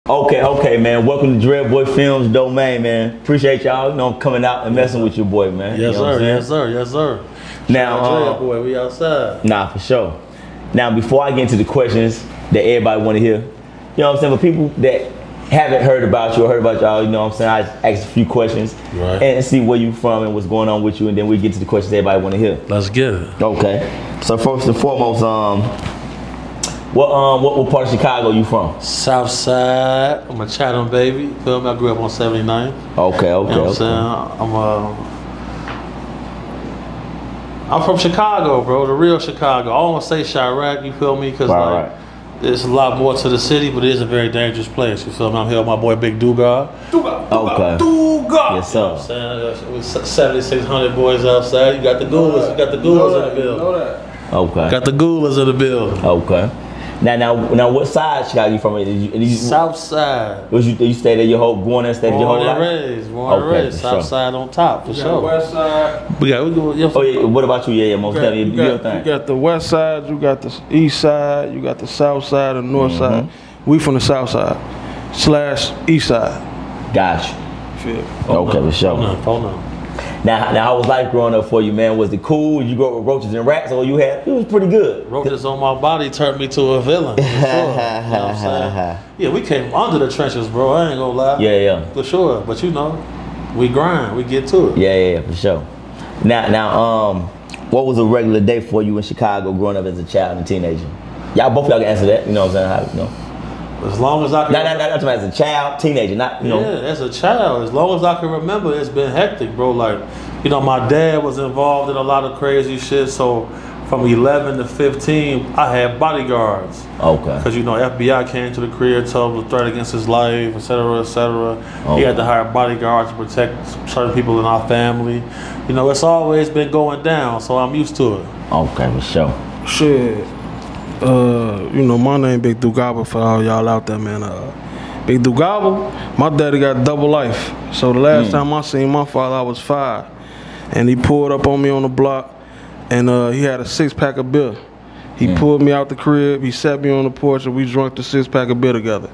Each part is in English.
Okay, man. Welcome to Dread Boy Films domain, man. Appreciate y'all, coming out and messing with your boy, man. Yes, sir. Yes, sir. Now, Dread Boy, we outside. Nah, for sure. Now, before I get into the questions that everybody want to hear, you know what I'm saying? For people that haven't heard about you or heard about y'all, you know what I'm saying? I ask a few questions and see where you from and what's going on with you, and then we get to the questions everybody want to hear. Let's get it. Okay. So first and foremost, what part of Chicago you from? South Side. I'm a Chatham baby. Feel me? I grew up on 79. Okay. You know what I'm saying? I'm from Chicago, bro. The real Chicago. I don't want to say Chirac, you feel me? Because there's a lot more to the city, but it is a very dangerous place. You feel me? I'm here with my boy Big Dugar. Okay. Dugar. Yes, sir. You know what I'm saying? With 7,600 boys outside. You got the ghouls. You got the ghouls in the building. Okay. Got the ghouls in the building. Okay. Now, what side of Chicago you from? South Side. You stayed there your whole, born and stayed there your whole life? Born and raised. South Side on top, for sure. West Side. We go. Yeah. Oh yeah. What about you? Yeah, most definitely. You got the West Side. You got the East Side. You got the South Side and North Side. We from the South Side / East Side. Got you. Okay, for sure. Hold on. Now, how was life growing up for you, man? Was it cool? You grew up with roaches and rats, or it was pretty good? Roaches on my body turned me to a villain. For sure. You know what I'm saying? Yeah, we came under the trenches, bro. I ain't gonna lie. Yeah. For sure. But we grind. We get to it. Yeah, for sure. Now, what was a regular day for you in Chicago growing up as a child and teenager? Both y'all can answer that. You know what I'm saying? As long as I can. Not as a child, teenager, not. Yeah, as a child. As long as I can remember, it's been hectic, bro. Like, my dad was involved in a lot of crazy shit. So from 11 to 15, I had bodyguards. Okay. Because FBI came to the crib, told him to threat against his life, etc., etc. He had to hire bodyguards to protect certain people in our family. It's always been going down, so I'm used to it. Okay, for sure. Shit. My name Big Dugaba for all y'all out there, man. Big Dugaba, my daddy got double life. So the last time I seen my father, I was 5. And he pulled up on me on the block, and he had a 6-pack of beer. He pulled me out the crib, he sat me on the porch, and we drank the 6-pack of beer together.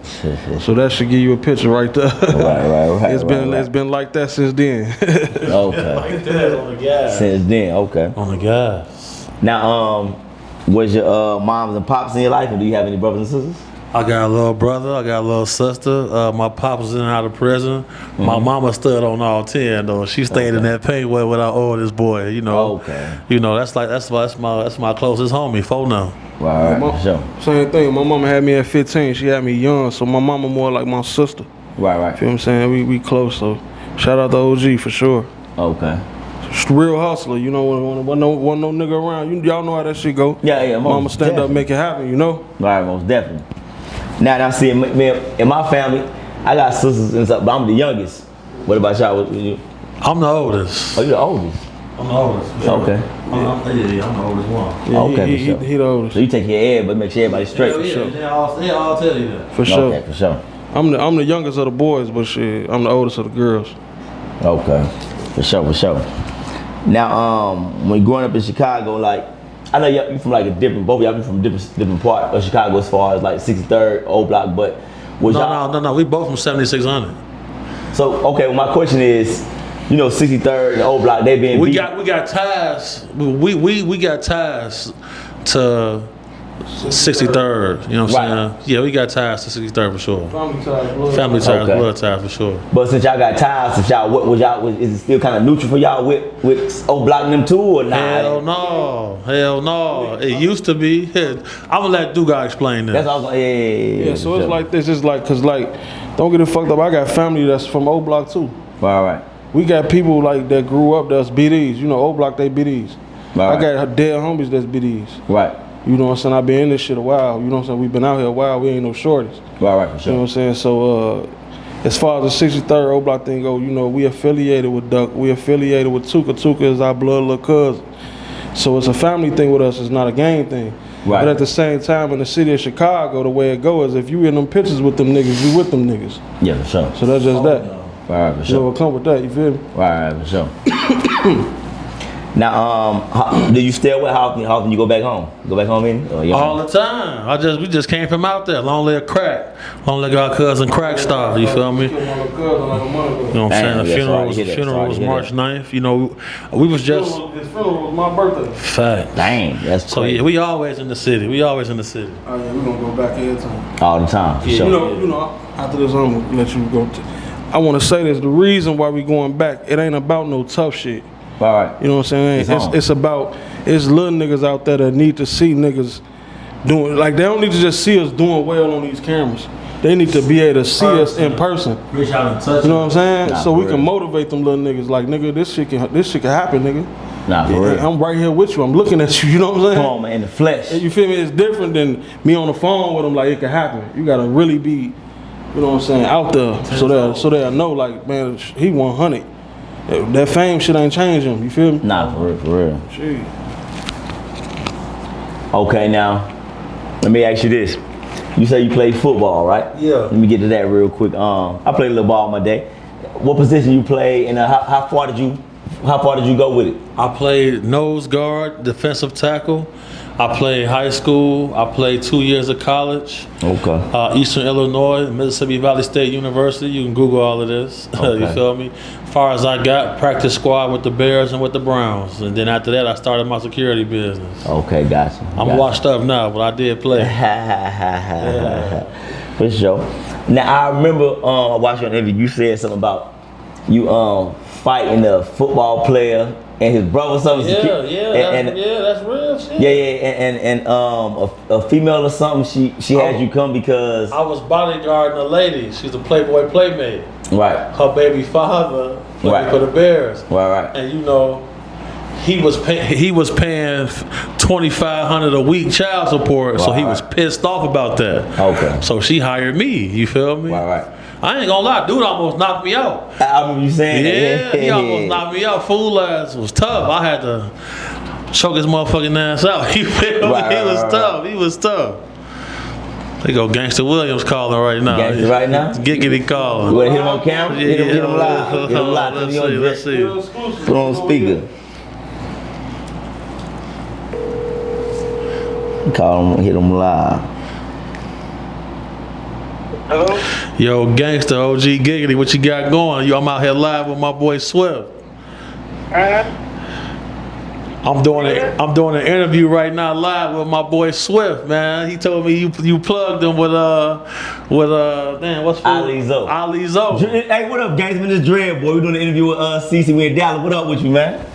So that should give you a picture right there. Right. It's been like that since then. Okay. Like that on the gas. Since then, okay. On the gas. Now, was your moms and pops in your life, or do you have any brothers and sisters? I got a little brother, I got a little sister. My pop was in and out of prison. My mama stood on all 10 though. She stayed in that paintwell with our oldest boy. Okay. That's my closest homie. For now. Right, for sure. Same thing. My mama had me at 15. She had me young, so my mama more like my sister. Right. Feel what I'm saying? We close. So shout out to OG for sure. Okay. Real hustler, when no nigga around. Y'all know how that shit go. Yeah. Mama stand up, make it happen. Right, most definitely. Now, see, in my family, I got sisters and stuff, but I'm the youngest. What about y'all? I'm the oldest. Oh, you the oldest? I'm the oldest. Sure. Okay. I'm the oldest one. Yeah, okay, for sure. He the oldest. So you take care of but make sure everybody's straight. For sure. I'll tell you that. For sure. Okay, for sure. I'm the youngest of the boys, but shit, I'm the oldest of the girls. Okay, for sure. Now, when growing up in Chicago, like, I know you from like both of y'all be from different part of Chicago as far as like 63rd, Old Block, but was No, we both from 7600. So, okay, well, my question is, 63rd and Old Block, they been we got ties. We got ties to 63rd, you know what I'm saying? Yeah, we got ties to 63rd for sure. Family ties, blood ties for sure. But since y'all got ties, is it still kind of neutral for y'all with Old Block and them too, or not? Hell no. It used to be. I'm gonna let Dugar explain that. That's all. Yeah. So it's like this. It's like, cause like, don't get it fucked up. I got family that's from Old Block too. Right. We got people like that grew up that's BDs. Old Block they BDs. I got dead homies that's BDs. Right. You know what I'm saying? I've been in this shit a while. You know what I'm saying? We've been out here a while. We ain't no shorties. Right, for sure. You know what I'm saying? So, as far as the 63rd Old Block thing go, we affiliated with Duck. We affiliated with Tuka. Tuka is our blood little cousin. So it's a family thing with us. It's not a gang thing. Right. But at the same time, in the city of Chicago, the way it go is if you in them pictures with them niggas, you with them niggas. Yeah, for sure. So that's just that. Right, for sure. What come with that, you feel me? Right, for sure. Now, do you stay away? How often you go back home? Go back home in? All the time. We just came from out there. Long live crack. Long live our cousin Crack Star. You feel me? You know what I'm saying? The funeral was March 9th. You know, we was just. His funeral was my birthday. Fact. Dang, that's crazy. So yeah, we always in the city. Oh yeah, We gonna go back every time. All the time. For sure. You know. After this, I'm gonna let you go. I want to say this: the reason why we going back, it ain't about no tough shit. All right. You know what I'm saying? It's about little niggas out there that need to see niggas doing, like, they don't need to just see us doing well on these cameras. They need to be able to see us in person. Reach out and touch. You know what I'm saying? Nah, so we real. can motivate them little niggas. Like, nigga, this shit can happen, nigga. Nah, for real. I'm right here with you. I'm looking at you. You know what I'm saying? Come on, man, in the flesh. And you feel me? It's different than me on the phone with them. Like, it can happen. You gotta really be, you know what I'm saying, out there so they'll know, like, man, he 100. That fame shit ain't changing him. You feel me? Nah, for real. Gee. Okay, now, let me ask you this. You say you play football, right? Yeah. Let me get to that real quick. I played a little ball in my day. What position you play, and how far did you go with it? I played nose guard, defensive tackle. I played high school. I played 2 years of college. Okay. Eastern Illinois, Mississippi Valley State University. You can Google all of this. Okay. You feel me? As far as I got, practice squad with the Bears and with the Browns. And then after that, I started my security business. Okay, gotcha. I'm washed up now, but I did play. For sure. Now, I remember watching an interview, you said something about you fighting a football player and his brother, something. That's real shit. And a female or something, she had you come because I was bodyguarding a lady. She's a Playboy Playmate. right. Her baby father played Right. for the Bears. Right. And you know, he was paying $2,500 a week child support, so he was pissed off about that. Okay. So she hired me. You feel me? Right. I ain't gonna lie, dude almost knocked me out. I remember you saying that. Yeah, he almost knocked me out. Fool ass was tough. I had to choke his motherfucking ass out. You feel me? He was tough. They go Gangster Williams calling right now. Gangster right now? Giggity calling. You want to hit him on camera? Yeah, hit him live. Hit him live. Let's see. Put on speaker. Call him, hit him live. Hello? Yo, Gangster OG Giggity, what you got going? I'm out here live with my boy Swift. I'm doing an interview right now live with my boy Swift, man. He told me you plugged him with damn, what's Ali Zo. Ali Zo. Hey, what up, gangster? This Dread boy. We doing an interview with CC. We in Dallas. What up with you, man?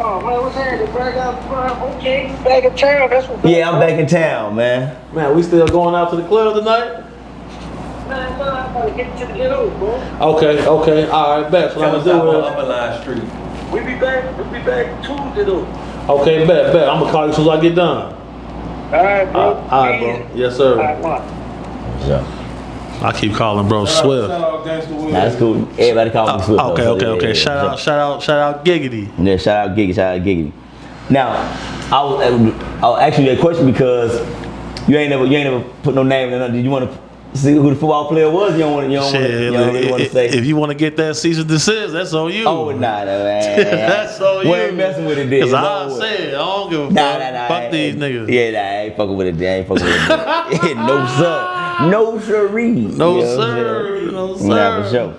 Oh, man, what's happening, bro? Okay, back in town. That's what's Yeah, I'm back in town, man. Man, we still going out to the club tonight? Man, I'm about to get to the ghetto, bro. Okay. All right, bet. So I'm gonna do it. Upper Line Street. We'll be back Tuesday, though. Okay, bet. I'm gonna call you as soon as I get done. All right, bro. All right, bro. Yes, sir. All right, bye. Yeah. I keep calling bro Swift. Shout out Gangsta Williams. That's cool. Everybody call me Swift. Okay. Yeah. Shout out Giggity. Yeah, shout out Giggity. Now, I'll ask you that question because you ain't never put no name in it. Did you want to see who the football player was? You don't really want to say. If you want to get that cease and desist, that's on you. Oh, nah, man. That's on you. We ain't messing with it, then. Cause I said, I don't give a fuck. Nah. Fuck these niggas. Yeah, I ain't fucking with it. No, sir. No, sirree. No, sir. Nah, for sure.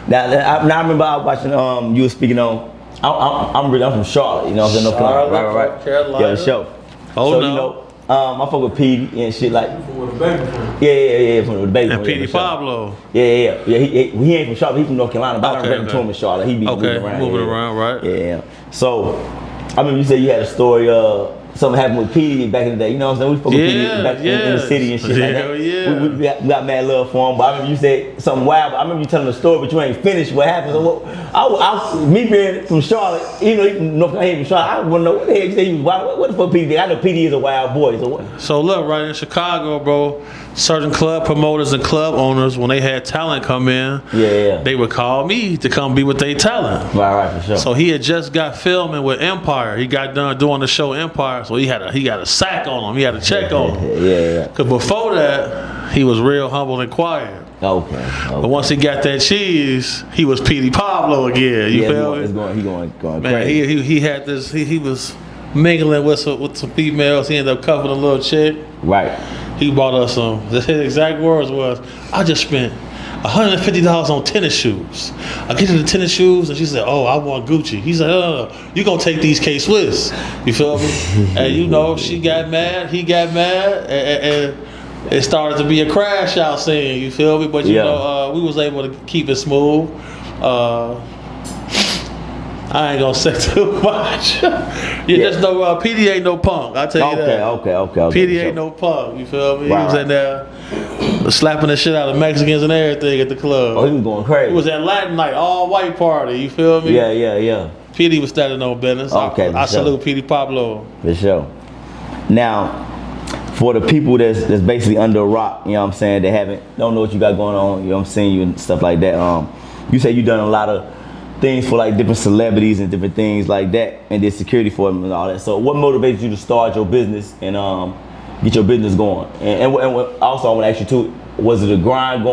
Now I remember I was watching, you were speaking on, I'm from Charlotte, you know what I'm saying? North Carolina. Right. Carolina. Yeah, for sure. Oh, so, no. you know, I fuck with Petey and shit like. From where the baby from. Yeah, from the baby. And Petey Pablo. Yeah. He ain't from Charlotte. He from North Carolina. But I ran into him in Charlotte. He be moving around, right? Yeah. So, I remember you said you had a story. Something happened with Petey back in the day. You know what I'm saying? We fuck with Petey back in the city and shit like that. Yeah. We got mad love for him. But I remember you said something wild. But I remember you telling the story, but you ain't finished what happened. So me being from Charlotte, you know, he from North Carolina, from Charlotte, I want to know what the heck you say he was wild. What the fuck Petey did? I know Petey is a wild boy. So what? So look, right in Chicago, bro, certain club promoters and club owners, when they had talent come in, they would call me to come be with their talent. Right, for sure. So he had just got filming with Empire. He got done doing the show Empire, so he got a sack on him. He had a check on him. Yeah. Cause before that, he was real humble and quiet. Okay. But once he got that cheese, he was Petey Pablo again. You feel me? He going Man, crazy. he had this. He was mingling with some females. He ended up cuffing a little chick. Right. He bought us some. His exact words was, "I just spent $150 on tennis shoes." I get to the tennis shoes, and she said, "Oh, I want Gucci." He said, "No, you gonna take these K-Swiss." You feel me? And you know, she got mad. He got mad, and it started to be a crash out scene. You feel me? But you know, we was able to keep it smooth. I ain't gonna say too much. Just know Petey ain't no punk. I tell you that. Okay. Petey ain't no punk. You feel me? Right, He was in there slapping the shit out of Mexicans and everything at the club. Oh, he was going crazy. It was at Latin night, all white party. You feel me? Yeah. Petey was standing on business. Okay, I salute Petey Pablo. For sure. Now, for the people that's basically under a rock, you know what I'm saying, they don't know what you got going on, you know what I'm saying, you and stuff like that. You say you done a lot of things for like different celebrities and different things like that, and did security for them and all that. So what motivated you to start your business and get your business going? And also I want to ask you too, was it a grind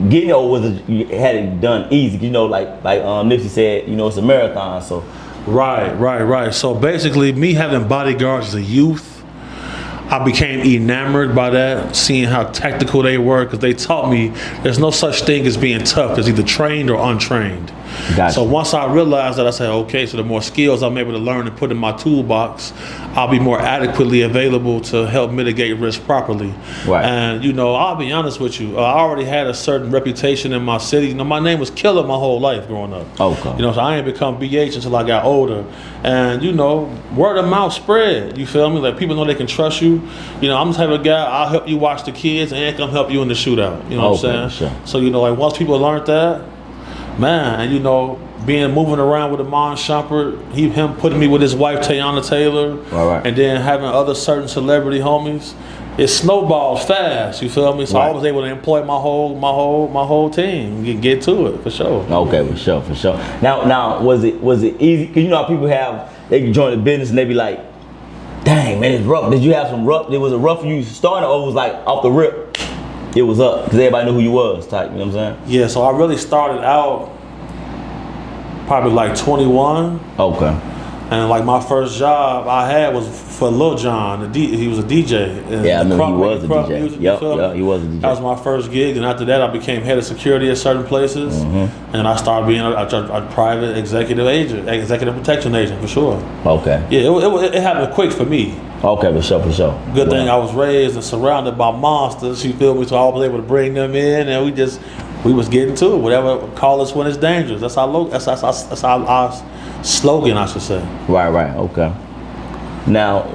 getting it, or was it you had it done easy? You know, like Nipsey said, you know, it's a marathon. So Right. So basically, me having bodyguards as a youth, I became enamored by that, seeing how tactical they were, because they taught me there's no such thing as being tough. There's either trained or untrained. Gotcha. So once I realized that, I said, okay, so the more skills I'm able to learn and put in my toolbox, I'll be more adequately available to help mitigate risk properly. Right. And, you know, I'll be honest with you, I already had a certain reputation in my city. You know, my name was Killer my whole life growing up. Okay. You know, so I ain't become BH until I got older. And, you know, word of mouth spread, you feel me? Like, people know they can trust you. You know, I'm the type of guy, I'll help you watch the kids and come help you in the shootout. You know what I'm saying? Sure. So, you know, like, once people learned that, man, and you know, moving around with Amon Shumpert, him putting me with his wife Tayana Taylor, right. and then having other certain celebrity homies, it snowballs fast. You feel me? So I was able to employ my whole team, get to it for sure. Okay, for sure. Now, was it easy? Cause you know how people they can join the business and they be like, dang man, it's rough. Did you have some rough? Was it rough for you starting, or it was like off the rip? It was up because everybody knew who you was type. You know what I'm saying? Yeah. So I really started out probably like 21. Okay. And like my first job I had was for Lil Jon. He was a DJ. Yeah, I remember he was a DJ. Music, Yep, he was a DJ. That was my first gig, and after that I became head of security at certain places, and I started being a private executive protection agent for sure. Okay. Yeah, it happened quick for me. Okay, for sure. Good thing I was raised and surrounded by monsters. You feel me? So I was able to bring them in, and we was getting to it. Whatever, call us when it's dangerous. That's our slogan, I should say. Right. Okay. Now,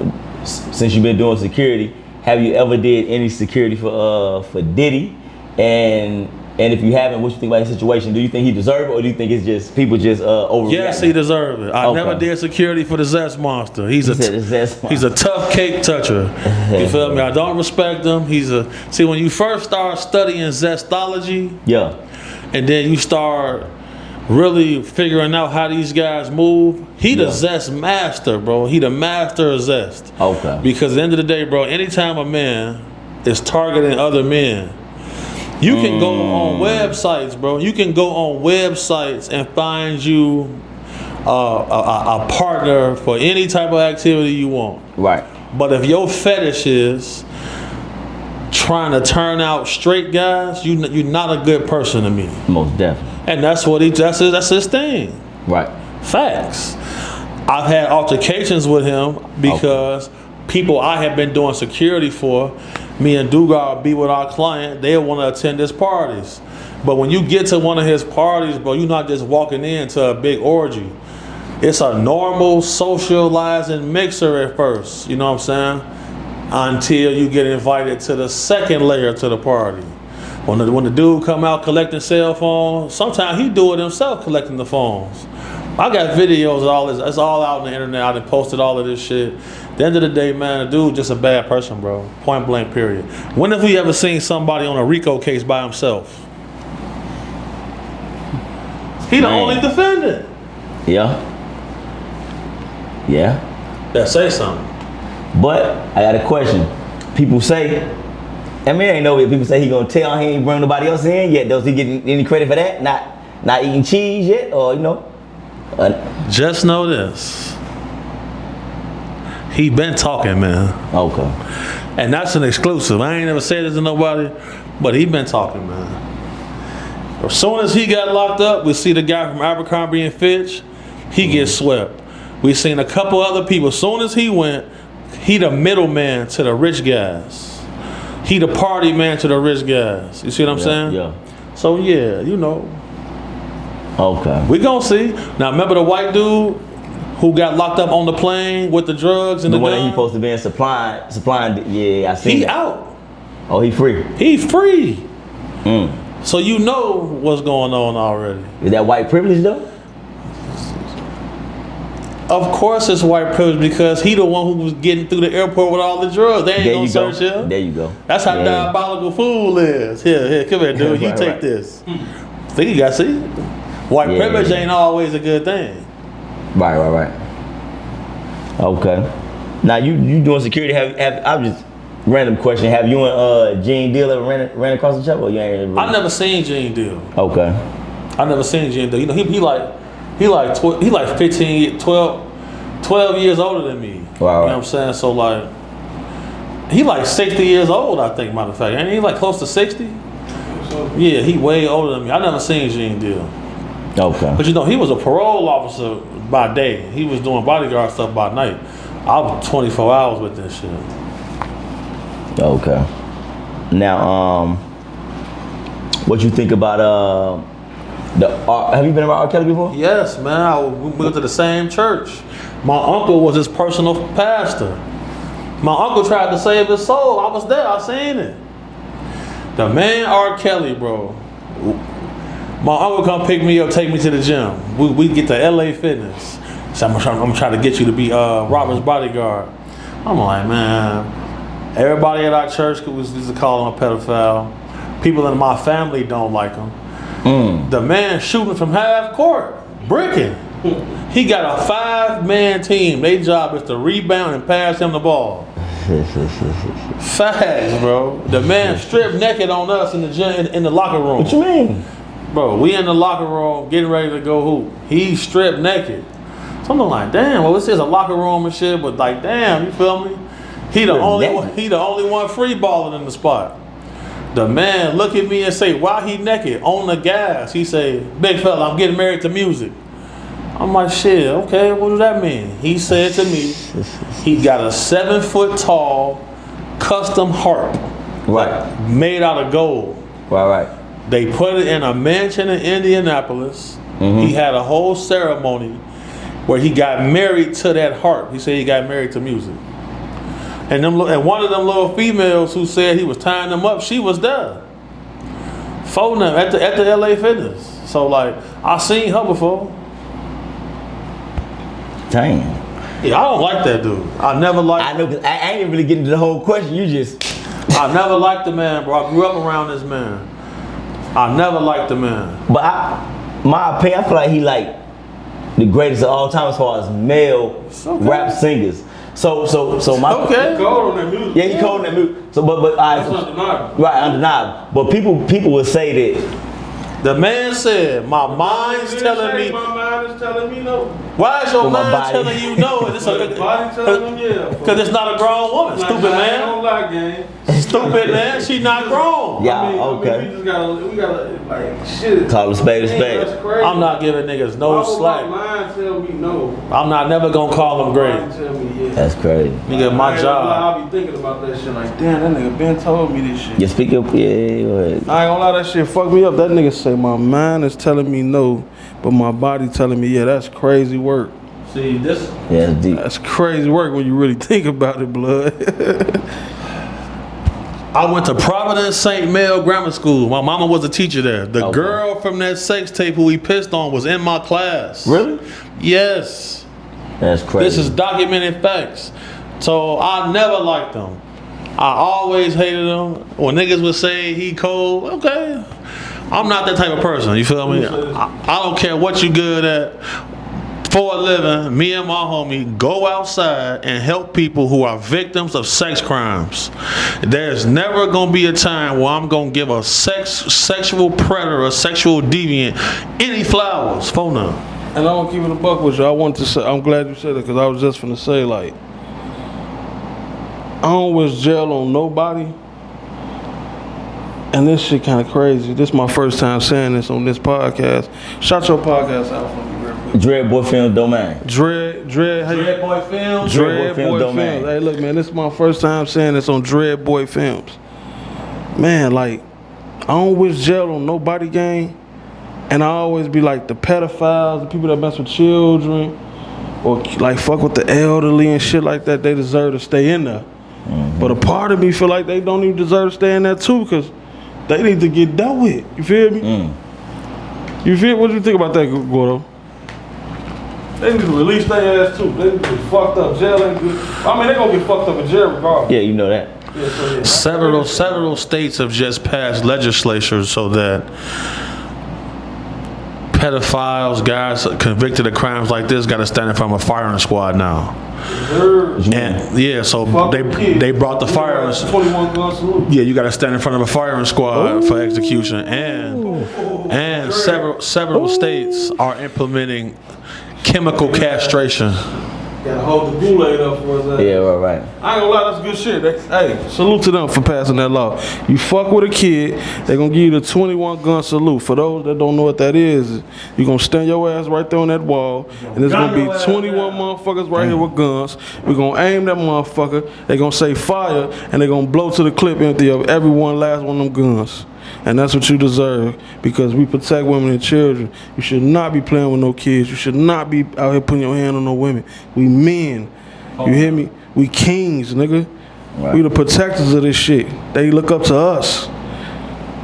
since you've been doing security, have you ever did any security for Diddy? And if you haven't, what you think about the situation? Do you think he deserved it, or do you think it's just people just overreacting? Yes, he deserved it. I never did security for the Zest Monster. He's a tough cake toucher. You feel me? I don't respect him. See, when you first start studying zestology, and then you start really figuring out how these guys move, he the zest master, bro. He the master of zest. Okay. Because at the end of the day, bro, anytime a man is targeting other men, you can go on websites, bro. You can go on websites and find you a partner for any type of activity you want. Right. But if your fetish is trying to turn out straight guys, you're not a good person to me. Most definitely. And that's what that's his thing. Right. Facts. I've had altercations with him because people I have been doing security for, me and Dugar be with our client, they want to attend his parties. But when you get to one of his parties, bro, you're not just walking into a big orgy. It's a normal socializing mixer at first, you know what I'm saying? Until you get invited to the second layer to the party. When the dude come out collecting cell phones, sometimes he do it himself collecting the phones. I got videos of all this. It's all out on the internet. I done posted all of this shit. At the end of the day, man, the dude just a bad person, bro. Point blank, period. When have we ever seen somebody on a RICO case by himself? He the only defendant. Yeah. That say something. But I got a question. People say I mean, ain't no way people say he gonna tell he ain't bring nobody else in yet. Does he get any credit for that? Not eating cheese yet, or you know? Just know this. He been talking, man. Okay. And that's an exclusive. I ain't never said this to nobody, but he been talking, man. As soon as he got locked up, we see the guy from Abercrombie and Fitch. He gets swept. We seen a couple other people. As soon as he went, he the middleman to the rich guys. He the party man to the rich guys. You see what I'm saying? Yeah. So yeah, you know. Okay. We gonna see. Now remember the white dude who got locked up on the plane with the drugs and The the one that gun? he supposed to be in supplying. Yeah, I seen He that. out. Oh, he free. He free. Mm. So you know what's going on already. Is that white privilege though? Of course it's white privilege because he the one who was getting through the airport with all the drugs. They ain't There gonna you go. search him. There you go. That's how Yeah. diabolical fool is. Here, come here, dude. You Right, take right. this. Think you got see? White Yeah. privilege ain't always a good thing. Right. Okay. Now you doing security? I'm just random question. Have you and Gene Deal ever ran across each other? Or you ain't really? I never seen Gene Deal. Okay. I never seen Gene Deal. You know, he like 15, 12 years older than me. Wow. You know what I'm saying? So like, he like 60 years old, I think, matter of fact. Ain't he like close to 60? Yeah, he way older than me. I never seen Gene Deal. Okay. But you know, he was a parole officer by day. He was doing bodyguard stuff by night. I was 24 hours with this shit. Okay. Now, what you think about have you been around R. Kelly before? Yes, man. We went to the same church. My uncle was his personal pastor. My uncle tried to save his soul. I was there. I seen it. The man R. Kelly, bro. My uncle come pick me up, take me to the gym. We get to LA Fitness. So I'm trying to get you to be Robert's bodyguard. I'm like, man, everybody at our church used to call him a pedophile. People in my family don't like him. The man shooting from half court, bricking. He got a 5-man team. Their job is to rebound and pass him the ball. Facts, bro. The man stripped naked on us in the gym, in the locker room. What you mean? Bro, we in the locker room getting ready to go hoop. He stripped naked. So I'm like, damn, well, this is a locker room and shit, but like, damn, you feel me? He the only one free balling in the spot. The man look at me and say, why he naked? On the gas. He say, big fella, I'm getting married to music. I'm like, shit, okay, what does that mean? He said to me, he got a 7-foot tall custom harp. Right. Made out of gold. Right. They put it in a mansion in Indianapolis. He had a whole ceremony where he got married to that harp. He said he got married to music. And one of them little females who said he was tying them up, she was there. For them at the LA Fitness. So like, I seen her before. Damn. Yeah, I don't like that dude. I never liked. I know, cause I ain't really getting to the whole question. You just. I never liked the man, bro. I grew up around this man. I never liked the man. But my opinion, I feel like he like the greatest of all time as far as male rap singers. So my Okay. Cold on that music. Yeah, he cold in that music. So but That's undeniable. right, undeniable. But people would say that. The man said, my mind's telling me. My mind is telling me no. Why is your For my mind body. telling you no? It's The body telling me yeah. Because it's not a grown woman. Stupid I man. don't lie, gang. Stupid man. She not grown. Yeah, I okay. mean, we gotta like shit. Call a spade a Man, spade. that's crazy. I'm not giving niggas no Why would slack. my mind tell me no? I'm not never gonna call them My great. mind tell me yeah. That's crazy. Nigga, my I ain't gonna lie, job. I'll be thinking about that shit like, damn, that nigga Ben told me this shit. You speak up, yeah. Go ahead. I ain't gonna lie, that shit fucked me up. That nigga say my mind is telling me no, but my body telling me yeah. That's crazy work. See, this. Yeah, it's deep. That's crazy work when you really think about it, blood. I went to Providence St. Mel Grammar School. My mama was a teacher there. The Okay. girl from that sex tape who he pissed on was in my class. Really? Yes. That's crazy. This is documented facts. So I never liked him. I always hated him. When niggas would say he cold, okay. I'm not that type of person, you feel me? I don't care what you good at. for a living, me and my homie go outside and help people who are victims of sex crimes. There's never gonna be a time where I'm gonna give a sexual predator, a sexual deviant, any flowers. For none. And I don't keep it a buck with you. I want to say, I'm glad you said it because I was just finna say, like, I don't wish jail on nobody. And this shit kind of crazy. This is my first time saying this on this podcast. Shout your podcast out for me real quick. Dread Boy Film Domain. Dread Boy Films. Dread Boy Film Domain. Hey, look, man, this is my first time saying this on Dread Boy Films. Man, like, I don't wish jail on nobody, gang. And I always be like the pedophiles, the people that mess with children, or like fuck with the elderly and shit like that. They deserve to stay in there. Mm-hmm. But a part of me feel like they don't even deserve to stay in there too, because they need to get dealt with. You feel me? You feel? What do you think about that, Gordo? They need to release their ass too. They need to get fucked up. Jail ain't good. I mean, they gonna get fucked up in jail regardless. Yeah, you know that. Yeah, Several states have just passed legislatures so that pedophiles, guys convicted of crimes like this, got to stand in front of a firing squad now. And yeah, so they brought the firing. 21 gun salute. Yeah, you got to stand in front of a firing squad for execution, and several states are implementing chemical castration. Gotta hold the Kool-Aid up for us. Yeah, right. I ain't gonna lie, that's good shit. Hey, salute to them for passing that law. You fuck with a kid, they gonna give you the 21 gun salute. For those that don't know what that is, you gonna stand your ass right there on that wall, and there's gonna be 21 motherfuckers right here with guns. We gonna aim that motherfucker, they gonna say fire, and they gonna blow to the clip empty of every one last one of them guns. And that's what you deserve, because we protect women and children. You should not be playing with no kids. You should not be out here putting your hand on no women. We men. You hear me? We kings, nigga. Right. We the protectors of this shit. They look up to us.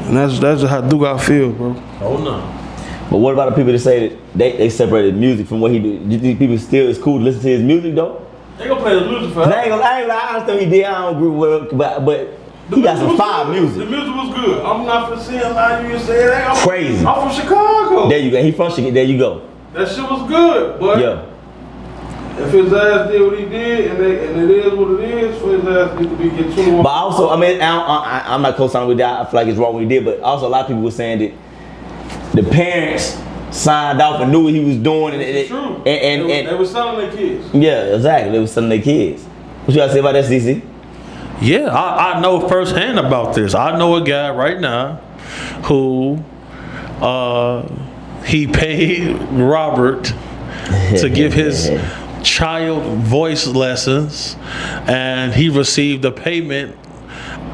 And that's just how Dugar feel, bro. Oh no. But what about the people that say that they separated music from what he did? Do you think people still it's cool to listen to his music though? They gonna play the music for us. I ain't gonna lie, I understand what he did. I don't agree with it, but he got some fire music. The music was good. I'm not for seeing a lot of you say it. I'm crazy. I'm from Chicago. There you go. He from Chicago. There you go. That shit was good, but yeah. If his ass did what he did, and it is what it is, for his ass need to be get 21. But also, I mean, I'm not co-signing with that. I feel like it's wrong what he did. But also, a lot of people were saying that the parents signed off and knew what he was doing. It's true. And they were selling their kids. Yeah, exactly. They were selling their kids. What you gotta say about that, CC? Yeah, I know firsthand about this. I know a guy right now who he paid Robert to give his child voice lessons, and he received a payment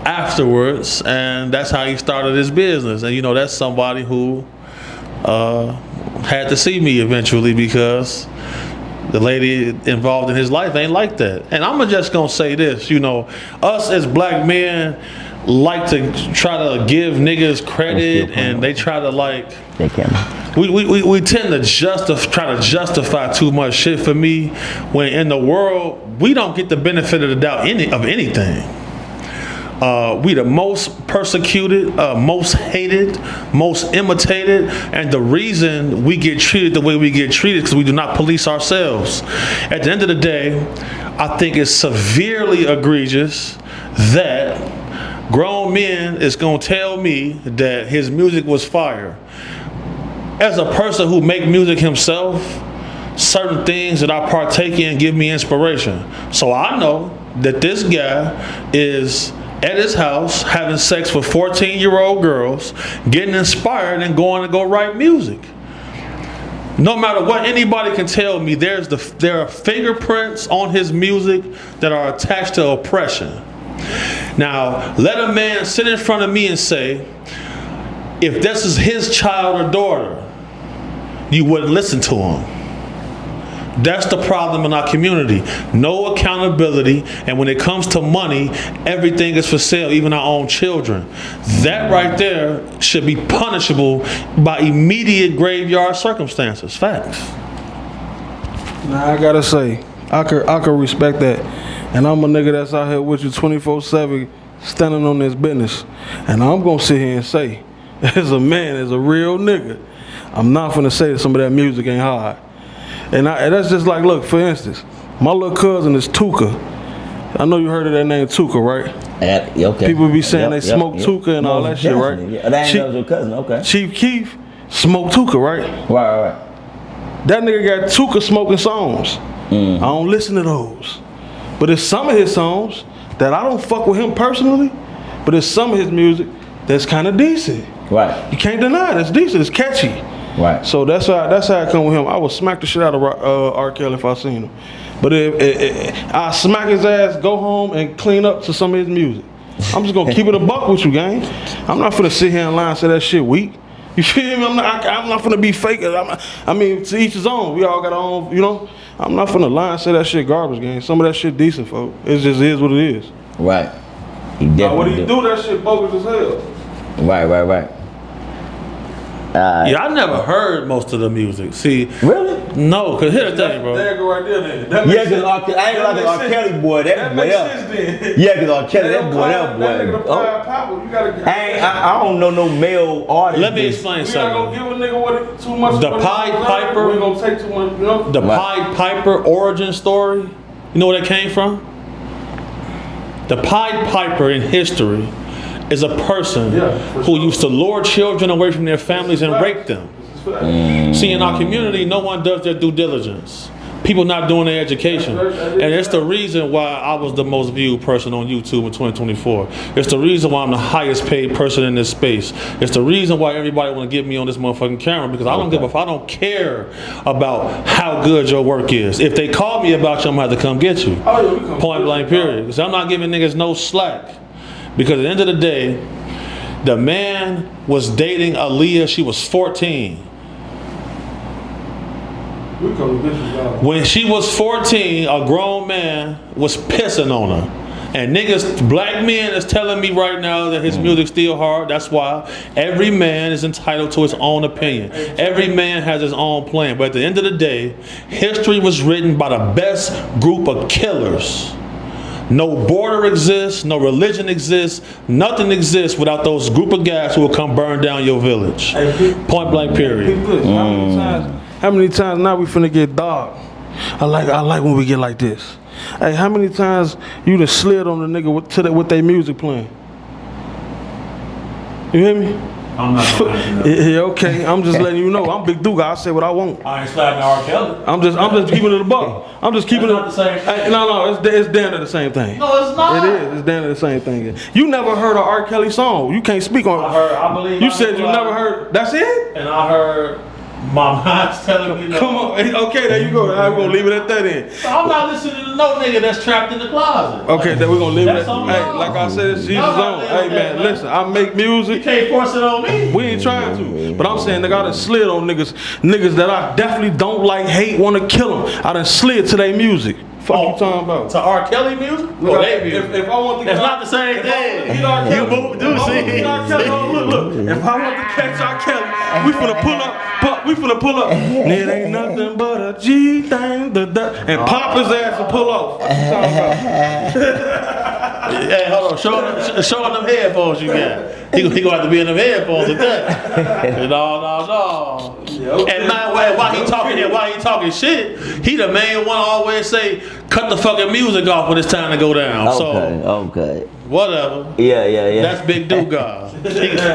afterwards, and that's how he started his business. And you know, that's somebody who had to see me eventually, because the lady involved in his life ain't like that. And I'm just gonna say this, you know, us as black men like to try to give niggas credit, and they try to like, they can. We tend to try to justify too much shit for me, when in the world we don't get the benefit of the doubt of anything. We the most persecuted, most hated, most imitated, and the reason we get treated the way we get treated is because we do not police ourselves. At the end of the day, I think it's severely egregious that grown men is gonna tell me that his music was fire. As a person who make music himself, certain things that I partake in give me inspiration. So I know that this guy is at his house having sex with 14-year-old girls, getting inspired and going to go write music. No matter what anybody can tell me, there are fingerprints on his music that are attached to oppression. Now, let a man sit in front of me and say, if this is his child or daughter, you wouldn't listen to him. That's the problem in our community. No accountability, and when it comes to money, everything is for sale, even our own children. That right there should be punishable by immediate graveyard circumstances. Facts. Now I gotta say, I could respect that. And I'm a nigga that's out here with you 24/7, standing on this business. And I'm gonna sit here and say, as a man, as a real nigga, I'm not finna say that some of that music ain't hard. And that's just like, look, for instance, my little cousin is Tuka. I know you heard of that name, Tuka, right? Okay. People be saying they smoke Tuka and all that shit, right? Yeah, that ain't your cousin, okay. Chief Keef smoked Tuka, right? Right. That nigga got Tuka smoking songs. I don't listen to those. But there's some of his songs that I don't fuck with him personally, but there's some of his music that's kind of decent. Right. You can't deny it. It's decent. It's catchy. Right. So that's how I come with him. I would smack the shit out of R. Kelly if I seen him. But I smack his ass, go home and clean up to some of his music. I'm just gonna keep it a buck with you, gang. I'm not finna sit here and lie and say that shit weak. You feel me? I'm not finna be fake. I mean, to each his own. We all got our own, you know. I'm not finna lie and say that shit garbage, gang. Some of that shit decent, folks. It just is what it is. Right. Now, what he do, that shit bogus as hell. Right. Yeah, I never heard most of the music. See, really? No, cause here's the thing, bro. There you go right there, then. Yeah, cause I ain't like R. Kelly boy. That boy up. Yeah, cause R. Kelly, that boy. I don't know no male artist. Let me explain something. We not gonna give a nigga what too much. The Pied Piper. We ain't gonna take too much. You know? The Pied Piper origin story. You know where that came from? The Pied Piper in history is a person who used to lure children away from their families and rape them. See, in our community, no one does their due diligence. People not doing their education. And it's the reason why I was the most viewed person on YouTube in 2024. It's the reason why I'm the highest paid person in this space. It's the reason why everybody want to get me on this motherfucking camera, because I don't care about how good your work is. If they call me about you, I'm gonna have to come get you. Point blank period. Because I'm not giving niggas no slack. Because at the end of the day, the man was dating Aaliyah. She was 14. When she was 14, a grown man was pissing on her. And niggas, black men is telling me right now that his music's still hard. That's why every man is entitled to his own opinion. Every man has his own plan. But at the end of the day, history was written by the best group of killers. No border exists, no religion exists, nothing exists without those group of guys who will come burn down your village. Point blank period. How many times now we finna get dog? I like when we get like this. Hey, how many times you done slid on the nigga with their music playing? You hear me? I'm not gonna yeah, okay. I'm just letting you know. I'm Big Duga. I say what I want. I ain't slapping R. Kelly. I'm just keeping it a buck. I'm just keeping That's it. not the same thing. No, it's damn near the same thing. No, it's not. It is. It's damn near the same thing. You never heard an R. Kelly song. You can't speak on. I believe. You said you never heard. That's it. And I heard. My mind's telling me that. Come on. Okay, there you go. I'm gonna leave it at that then. I'm not listening to no nigga that's trapped in the closet. Okay, then we're gonna leave it at that. Hey, like I said, it's Jesus on. Hey man, listen, I make music. You can't force it on me. We ain't trying to. But I'm saying, nigga, I done slid on niggas that I definitely don't like, hate, wanna kill them. I done slid to their music. Fuck you talking about? To R. Kelly music? Look, if I want to that's not the same thing. You move, do see. Look. If I want to catch R. Kelly, we finna pull up. It ain't nothing but a G thing, and pop his ass and pull off. What you talking about? Hey, hold on. Show him them headphones you got. He gonna have to be in them headphones with that. No. And man, while he talking shit, he the main one always say, cut the fucking music off when it's time to go down. Okay. Whatever. Yeah. That's Big Dugar.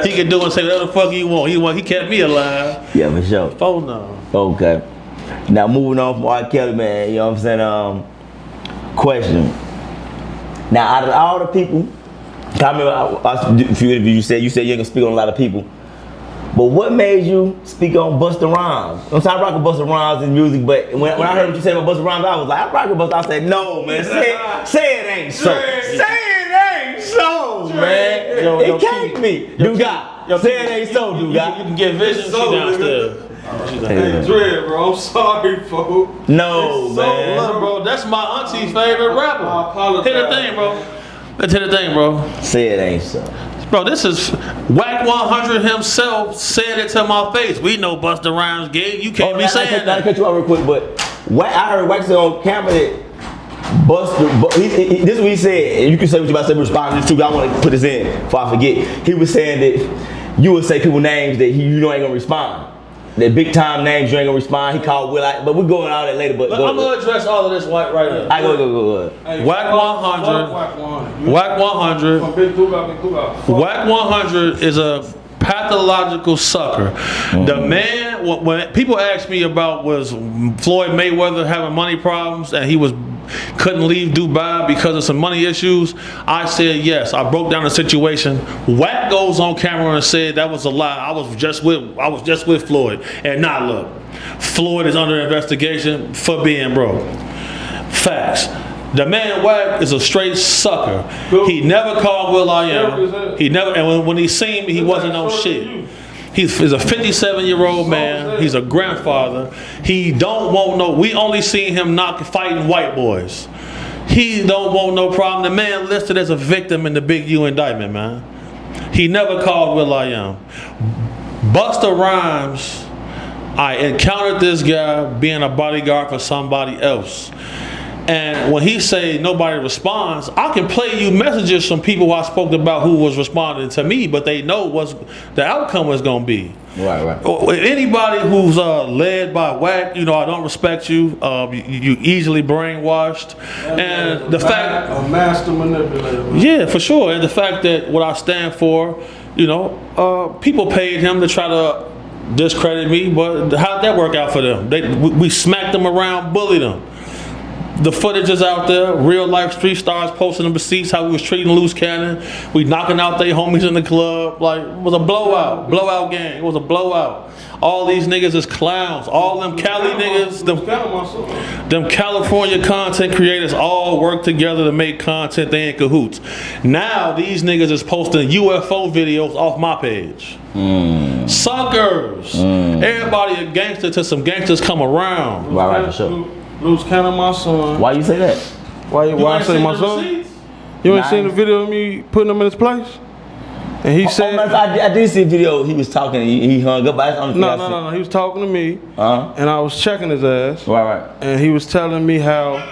He can do and say whatever the fuck he want. He kept me alive. Yeah, for sure. Phone no. Okay. Now moving on from R. Kelly, man. You know what I'm saying? Question. Now, out of all the people, you said you ain't gonna speak on a lot of people, but what made you speak on Busta Rhymes? I'm sorry, I rock with Busta Rhymes in music, but when I heard what you said about Busta Rhymes, I was like, I rock with Busta. I said, no, man, say it ain't so. Say it ain't so, man. It can't be. Dugar. Say it ain't so, Dugar. You can get vision. She downstairs. Hey, Dread, bro, I'm sorry, folks. No, man. Look, bro, that's my auntie's favorite rapper. I apologize. Hit the thing, bro. Let's hit the thing, bro. Say it ain't so. Bro, this is Wack 100 himself said it to my face. We know Busta Rhymes gay. You can't be saying that. I'll cut you off real quick, but I heard Wack say on camera that Busta, this is what he said, and you can say what you about to say, respond to this too, I want to put this in before I forget. He was saying that you would say people names that you know ain't gonna respond. The big time names you ain't gonna respond. He called Will, but we're going all that later. But I'm gonna address all of this right here. I go. Hey, Whack 100. Whack 100. From Big Dugar. Whack 100 is a pathological sucker. The man, when people ask me about was Floyd Mayweather having money problems and he couldn't leave Dubai because of some money issues, I said yes. I broke down the situation. Wack goes on camera and said that was a lie. I was just with Floyd. And now look, Floyd is under investigation for being broke. Facts. The man Wack is a straight sucker. He never called Will.i.am. He never, and when he seen me, he wasn't on shit. He's a 57-year-old man. He's a grandfather. He don't want no. We only seen him fighting white boys. He don't want no problem. The man listed as a victim in the Big U indictment, man. He never called Will.i.am. Busta Rhymes, I encountered this guy being a bodyguard for somebody else. And when he say nobody responds, I can play you messages from people who I spoke about who was responding to me, but they know what the outcome was going to be. Right. Anybody who's led by Wack, I don't respect you. You easily brainwashed, and the fact a master manipulator. Man. Yeah, for sure. And the fact that what I stand for, people paid him to try to discredit me, but how'd that work out for them? We smacked them around, bullied them. The footage is out there. Real life street stars posting the receipts how we was treating Loose Cannon. We knocking out their homies in the club. Like, it was a blowout game. It was a blowout. All these niggas is clowns. All them Cali niggas, them California content creators all work together to make content. They in cahoots. Now these niggas is posting UFO videos off my page. Suckers. Everybody a gangster till some gangsters come around. Right, for sure. Loose Cannon, my son. Why you say that? Why I say my son? You ain't seen the video of me putting him in his place? And he said, I did see a video. He was talking. He hung up. No. He was talking to me, and I was checking his ass. Right. And he was telling me how. When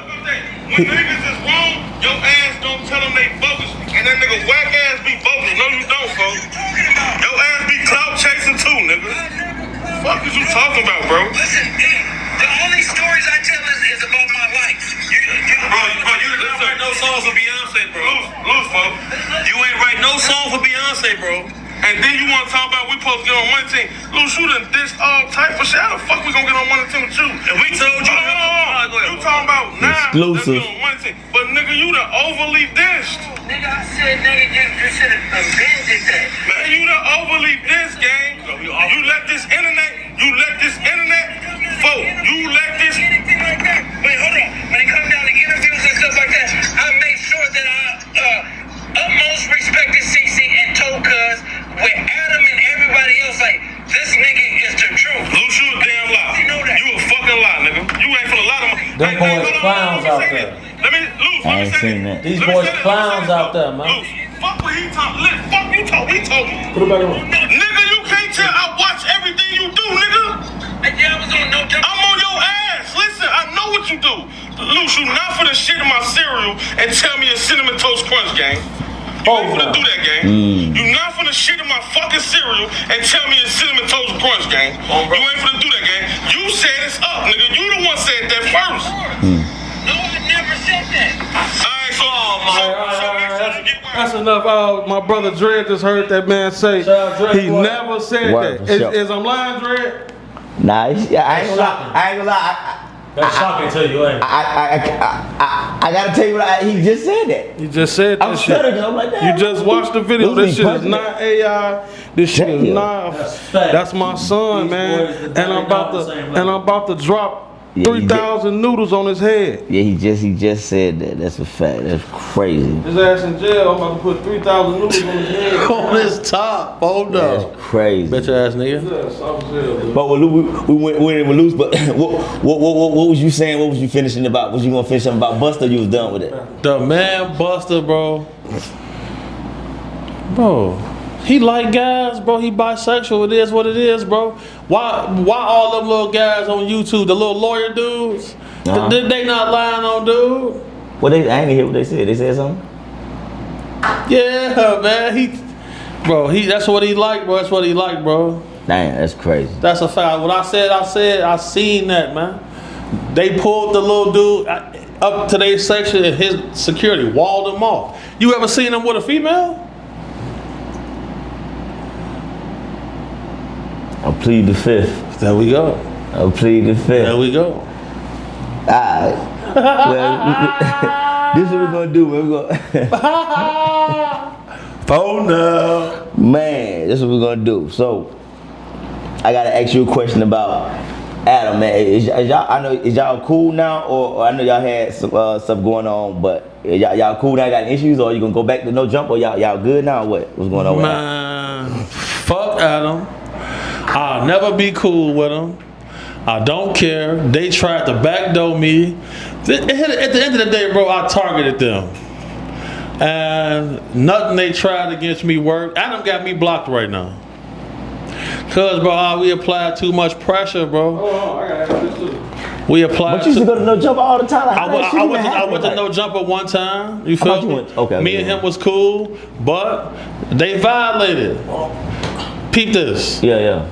niggas is wrong, your ass don't tell them they bogus, and that nigga Wack ass be bogus. No, you don't, folks. Your ass be clout chasing too, nigga. Fuck is you talking about, bro? Listen, the only stories I tell is about my life. You didn't write no songs for Beyonce, bro. Loose, folks. You ain't write no song for Beyonce, bro. And then you want to talk about we supposed to get on one team. Loose, you done dissed all type of shit. How the fuck we gonna get on one team with you? And we told you. You talking about now? Exclusive. Let's get on one team. But nigga, you done overly dissed. Nigga, I said, you should have abandoned that. Man, you done overly dissed, gang. You let this internet, vote. You let this. Wait, hold on. When it comes down to interviews and stuff like that, I make sure that I utmost respected CC and Tokas with Adam and everybody else. Like, this nigga is the truth. Loose, you a damn lie. You know that. You a fucking lie, nigga. You ain't for a lot of money. Them boys clowns out there. I ain't seen that. These boys clowns out there, man. Loose, fuck what he talk. Fuck you talk. We talking. Put it back on. Nigga, you can't tell. I watch everything you do, nigga. Yeah, I was on no time. I'm on your ass. Listen, I know what you do. Loose, you not for the shit in my cereal and tell me it's Cinnamon Toast Crunch, gang. You ain't finna do that, gang. You not finna shit in my fucking cereal and tell me it's Cinnamon Toast Crunch, gang. You ain't finna do that, gang. You said it's up, nigga. You the one said that first. No, I never said that. Alright, so make sure you get That's enough. My brother Dred just heard that man say he never said Word, that. for sure. Is I'm lying, Dred? Nah, I ain't gonna lie. That's shocking to you, ain't it? I gotta tell you what he just said that. He just said that I'm shit. stuttering. I'm like, You just watched the video. This shit is not AI. This shit is Damn. not. That's fact. That's my son, These man. boys, And they I'm not the same level. about to drop Yeah, 3,000 noodles on his head. Yeah, he just said that. That's a fact. That's crazy. His ass in jail. I'm about to put 3,000 noodles on his head. On his top, hold That's up. crazy. Bitch ass nigga. Yes, I was jail, dude. But we went in with Loose. But what was you saying? What was you finishing about? Was you gonna finish something about Busta? Or you was done with it? The man Busta, bro. He like guys, bro. He bisexual. It is what it is, bro. Why all them little guys on YouTube, the little lawyer dudes, they not lying on dude? What I ain't hear what they said. They said something. Yeah, man. That's what he like, bro. That's what he like, bro. Damn, that's crazy. That's a fact. What I said, I seen that, man. They pulled the little dude up to their section and his security walled him off. You ever seen him with a female? I'll plead the fifth. There we go. I'll plead the fifth. There we go. Alright. Well, this is what we're gonna do, man. We're gonna Phone up. Man, this is what we're gonna do. So I gotta ask you a question about Adam, man. Is y'all cool now, or I know y'all had some stuff going on, but y'all cool now? Got issues, or you gonna go back to no jump, or y'all good now? What's going on with Adam? Man, fuck Adam. I'll never be cool with him. I don't care. They tried to backdoor me. At the end of the day, bro, I targeted them. And nothing they tried against me worked. Adam got me blocked right now. Cause, bro, we applied too much pressure, bro. Oh, I gotta have this too. We applied. But you used to go to no jumper all the time. Like, I went to no jumper one time. You feel me? Okay. Me and him was cool, but they violated. Peep this. Yeah.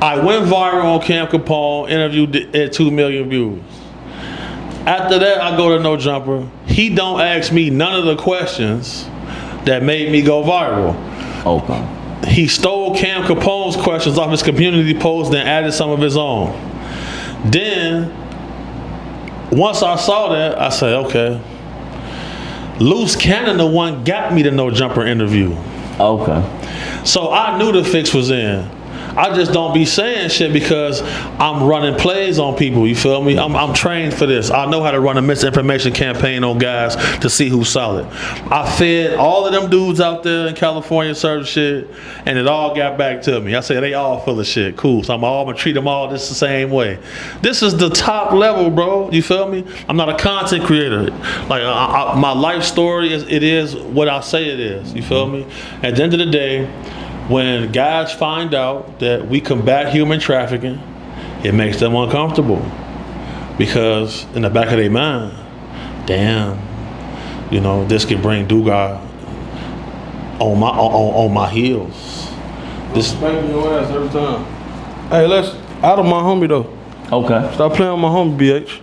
I went viral on Cam Capone, interviewed at 2 million views. After that, I go to No Jumper. He don't ask me none of the questions that made me go viral. Okay. He stole Cam Capone's questions off his community post and added some of his own. Then, once I saw that, I said, okay. Loose Cannon, the one got me the No Jumper interview. Okay. So I knew the fix was in. I just don't be saying shit because I'm running plays on people, you feel me? I'm trained for this. I know how to run a misinformation campaign on guys to see who's solid. I fed all of them dudes out there in California certain shit, and it all got back to me. I said, they all full of shit. Cool, so I'm gonna treat them all just the same way. This is the top level, bro, you feel me? I'm not a content creator. Like, my life story, it is what I say it is, you feel me? At the end of the day, when guys find out that we combat human trafficking, it makes them uncomfortable. Because in the back of their mind, damn, you know, this could bring Dugar on my heels. This spanking your ass every time. Hey, let's Adam my homie though. Okay. Stop playing with my homie, BH.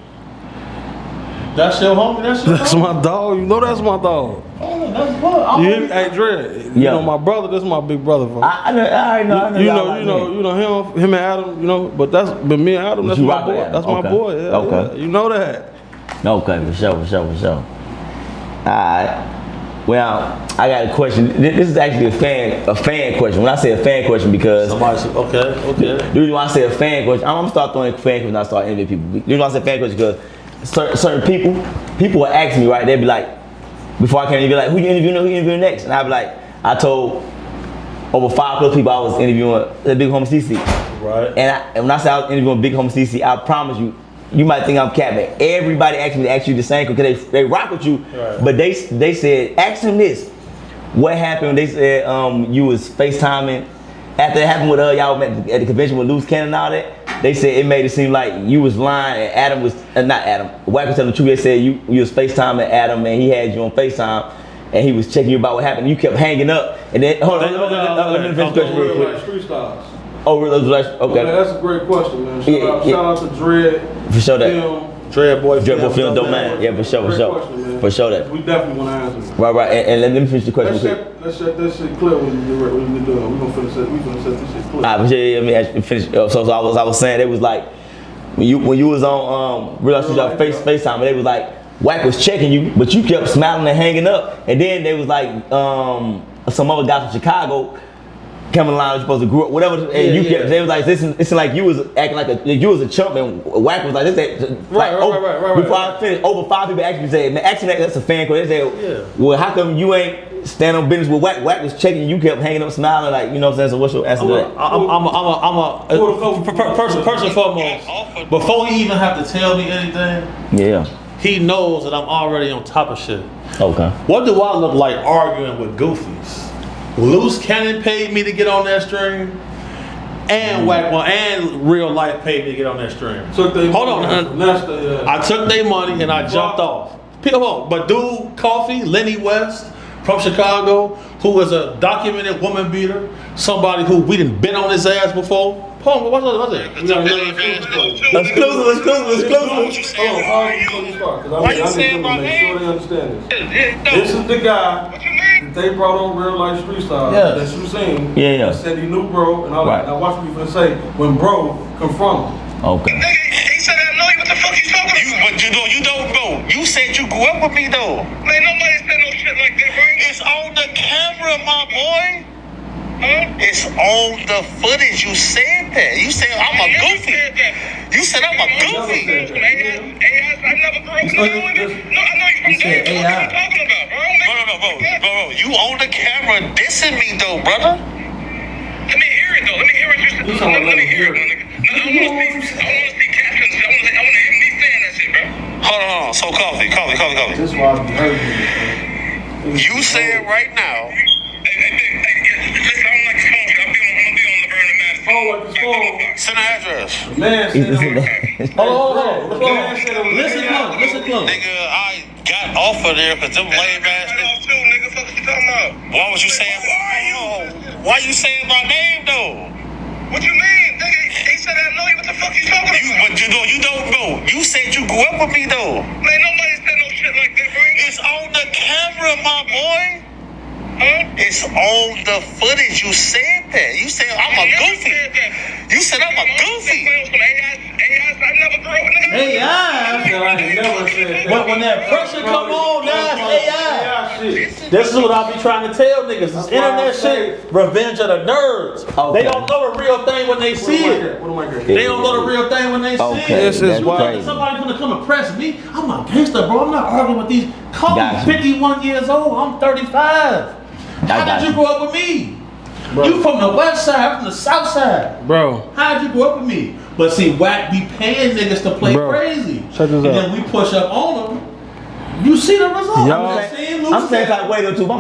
That's your homie? That's my dog. You know that's my dog. Oh, that's what? You hear me? Hey, Dre. You know my brother. This is my big brother. Bro. I know. You know him and Adam. You know, but me and Adam. That's my boy. That's my boy. Yeah, okay. Yeah. You know that. Okay, for sure. Alright. Well, I got a question. This is actually a fan question. When I say a fan question, because okay. The reason why I say a fan question, I'm gonna start throwing fan questions and I start interviewing people. The reason why I say fan question because certain people will ask me, right? They'll be like, before I came, they'll be like, who you interviewing next? And I'll be like, I told over 5+ people I was interviewing the big Homie.CC. Right. And when I say I was interviewing big Homie.CC, I promise you might think I'm capping. Everybody asked me to ask you the same because they rock with you. Right. But they said, ask him this. What happened? They said you was FaceTiming. After it happened with y'all met at the convention with Loose Cannon and all that, they said it made it seem like you was lying and Adam was, not Adam, Wack was telling the truth. They said you was FaceTiming Adam and he had you on FaceTime and he was checking you about what happened. You kept hanging up and then, hold on, let me finish the question real quick. Street stars. Oh, really? Okay. That's a great question, man. Shout out to Dread. For sure that. Dread Boy Film Domain. Yeah, for sure. For sure that. We definitely want to answer. Right. And let me finish the question quick. Let's set that shit clear when we do it. We gonna finish set this shit clear. Alright, but yeah, let me finish. So I was saying it was like when you was on Real Life FaceTime, and they was like Wack was checking you, but you kept smiling and hanging up, and then they was like some other guys from Chicago coming along, you're supposed to grow up, whatever, and you kept, they was like, it's like you was acting like you was a chump, and Wack was like, right. Before I finished, over 5 people actually said, man, actually that's a fan question. They said, well, how come you ain't stand on business with Wack? Wack was checking, you kept hanging up, smiling, like, you know what I'm saying? So what's your answer to that? First and foremost, before he even have to tell me anything, he knows that I'm already on top of shit. Okay. What do I look like arguing with goofies? Loose Cannon paid me to get on that stream, and Wack and Real Life paid me to get on that stream. Hold on, I took their money and I jumped off. But Dude, Coffee, Lenny West, from Chicago who is a documented woman beater, somebody who we done been on his ass before. Paul, what's it? Exclusive. Why you saying my name? Make sure they understand this. This is the guy that they brought on Real Life Street Style that you seen. Yeah. Said he knew bro, and I was like, now watch what you finna say when bro confront him. Okay. He said, I know you. What the fuck you talking about? But you don't know. You said you grew up with me, though. Man, nobody said no shit like that, bro. It's on the camera, my boy. Huh? It's on the footage. You said that. You said I'm a goofy. You said I'm a goofy. I never grew up with you. No, I know you from there. What are you talking about, bro? Bro. You on the camera dissing me, though, brother. Let me hear it, though. Let me hear what you said. Let me hear it, my nigga. I want to see captions. I want to hear me saying that shit, bro. Hold on. So, coffee. This is why I be hurting. You said right now. Listen, I don't like smoking. I'm gonna be on LeBron and Master. Send an address. Man said Hold on. Listen close. Nigga, I got off of there because them lame ass niggas. Nigga, fuck you talking about? Why was you saying? Why you saying my name though? What you mean, nigga? He said I know you. What the fuck you talking about? But you don't know. You said you grew up with me though. Man, nobody said no shit like that, bro. It's on the camera, my boy. Huh? It's on the footage. You said that. You said I'm a goofy. You said I'm a goofy. I never grew up with niggas. AI. But when that pressure come on, that's AI. This is what I be trying to tell niggas. This internet shit, revenge of the nerds. Okay. They don't know the real thing when they see it. They don't know the real thing when they see it. This is why Somebody's gonna come and press me. I'm a gangster, bro. I'm not arguing with these. Call Gotcha. me 51 years old. I'm 35. How did you grow up with me? Bro. You from the west side, I'm from the south side. Bro. How did you grow up with me? But see, Wack be paying niggas to play crazy. Check this and out. then we push up on them. You see the result. I'm saying like way though too. I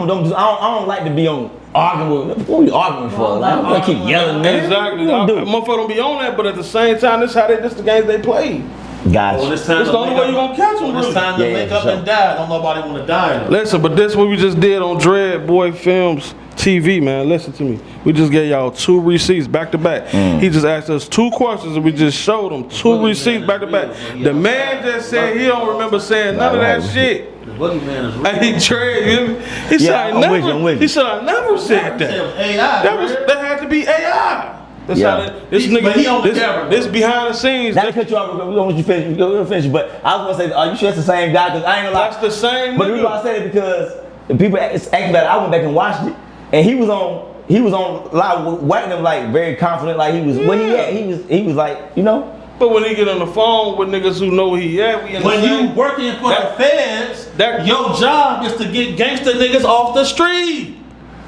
don't like to be on arguing with. What we arguing for? Like, I'm gonna keep yelling, man. Exactly. What you gonna do? Motherfucker don't be on that, but at the same time, this the games they play. Gotcha. It's It's the only way you gonna catch them. When it's time to Yeah, link up sure. and die, don't nobody want to die. Though. Listen, but this what we just did on Dread Boy Films TV, man. Listen to me. We just gave y'all 2 receipts back to back. He just asked us 2 questions and we just showed him 2 receipts back to back. The man just said he don't remember saying none of that shit. The boogeyman is real. And he tried him. He said I I'm with you, I'm never. with you. He said I never said that. AI. That had to be AI. That's Yeah. how this But he on nigga. the camera. This behind the scenes. Not to cut you off, we don't want you to finish. We're gonna finish. But I was gonna say, are you sure it's the same guy? Because I ain't gonna lie. That's the same But the reason why I nigga. said it because the people acting about it. I went back and watched it, and he was on live whacking them like very confident, like he was where he at. He was like, you know. But when he get on the phone with niggas who know where he at, we in the When you same- working for the feds, that- your job is to get gangster niggas off the street.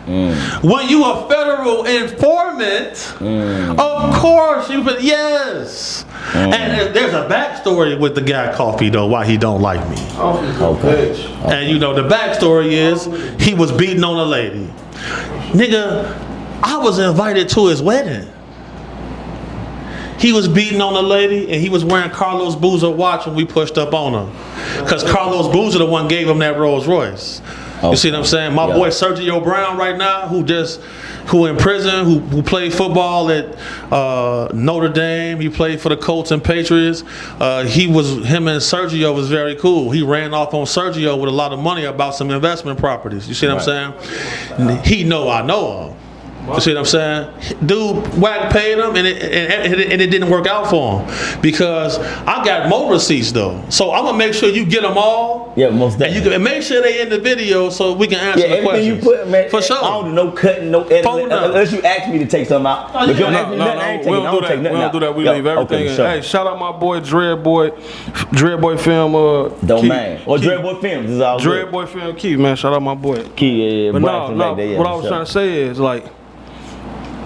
When you a federal informant, of course you. But yes, and there's a backstory with the guy Coffee though, why he don't like me. Okay. And you know the backstory is he was beating on a lady. Nigga, I was invited to his wedding. He was beating on a lady and he was wearing Carlos Boozer watch when we pushed up on him. Because Carlos Boozer the one gave him that Rolls Royce. You see what I'm saying? My boy Sergio Brown right now, who in prison, who played football at Notre Dame. He played for the Colts and Patriots. Him and Sergio was very cool. He ran off on Sergio with a lot of money about some investment properties. You see what I'm saying? He know I know him. You see what I'm saying? Dude, Wack paid him, and it didn't work out for him because I got more receipts though. So I'm gonna make sure you get them all. Yeah, most And definitely. you can make sure they in the video so we can answer the everything questions. you put, man. For sure. I don't do no cutting, no editing, Phone number. unless you ask me to take something out. Oh, If you yeah. don't ask me nothing, I ain't taking. I don't take We nothing don't out. do that. We Yo, leave everything okay, in. sure. Hey, shout out my boy Dread Boy Film. Domain or Keith. Dread Boy Films. This is all Dread good. Boy Film Keith, man. Shout out my boy. Key, yeah, But Brian no, from no. back there, yeah, What I for was sure. trying to say is like,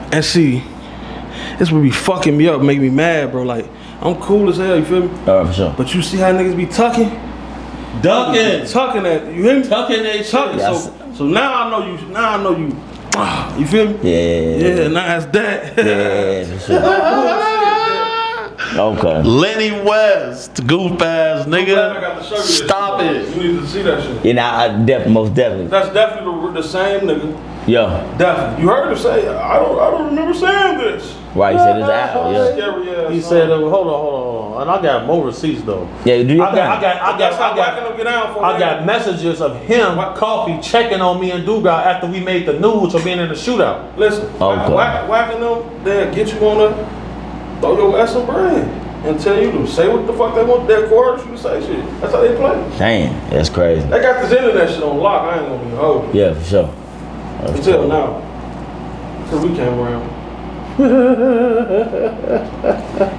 and see, this would be fucking me up, make me mad, bro. Like, I'm cool as hell, you feel me? All right, for sure. But you see how niggas be tucking Ducking. at you, hear me? Tucking they shit. Tucking. Yes. So now I know you. Now I know you. You feel me? Yeah. Yeah. Now it's that. Yeah, for sure. Okay. Lenny West, goof ass I'm glad I nigga. got to show you this Stop shit. it. You need to see that shit. Yeah, nah, most definitely. That's definitely the same nigga. Yeah. Definitely. You heard him say, I don't remember saying this. Right, he said it's out. Yeah. Scary ass. He said, hold on. And I got more receipts though. Yeah, do you That's how whacking them get down for I got messages of him, Coffee, checking on me and Dugar after we made the news for being in the shootout. Listen, Okay. whacking them, they'll get you on the throw your ass some brain and tell you to say what the fuck they want. Their quarters you to say shit. That's how they play. Damn, that's crazy. They got this internet shit on lock. I ain't gonna be hold you. Yeah, for sure. That's Until cool. now. Cause we came around.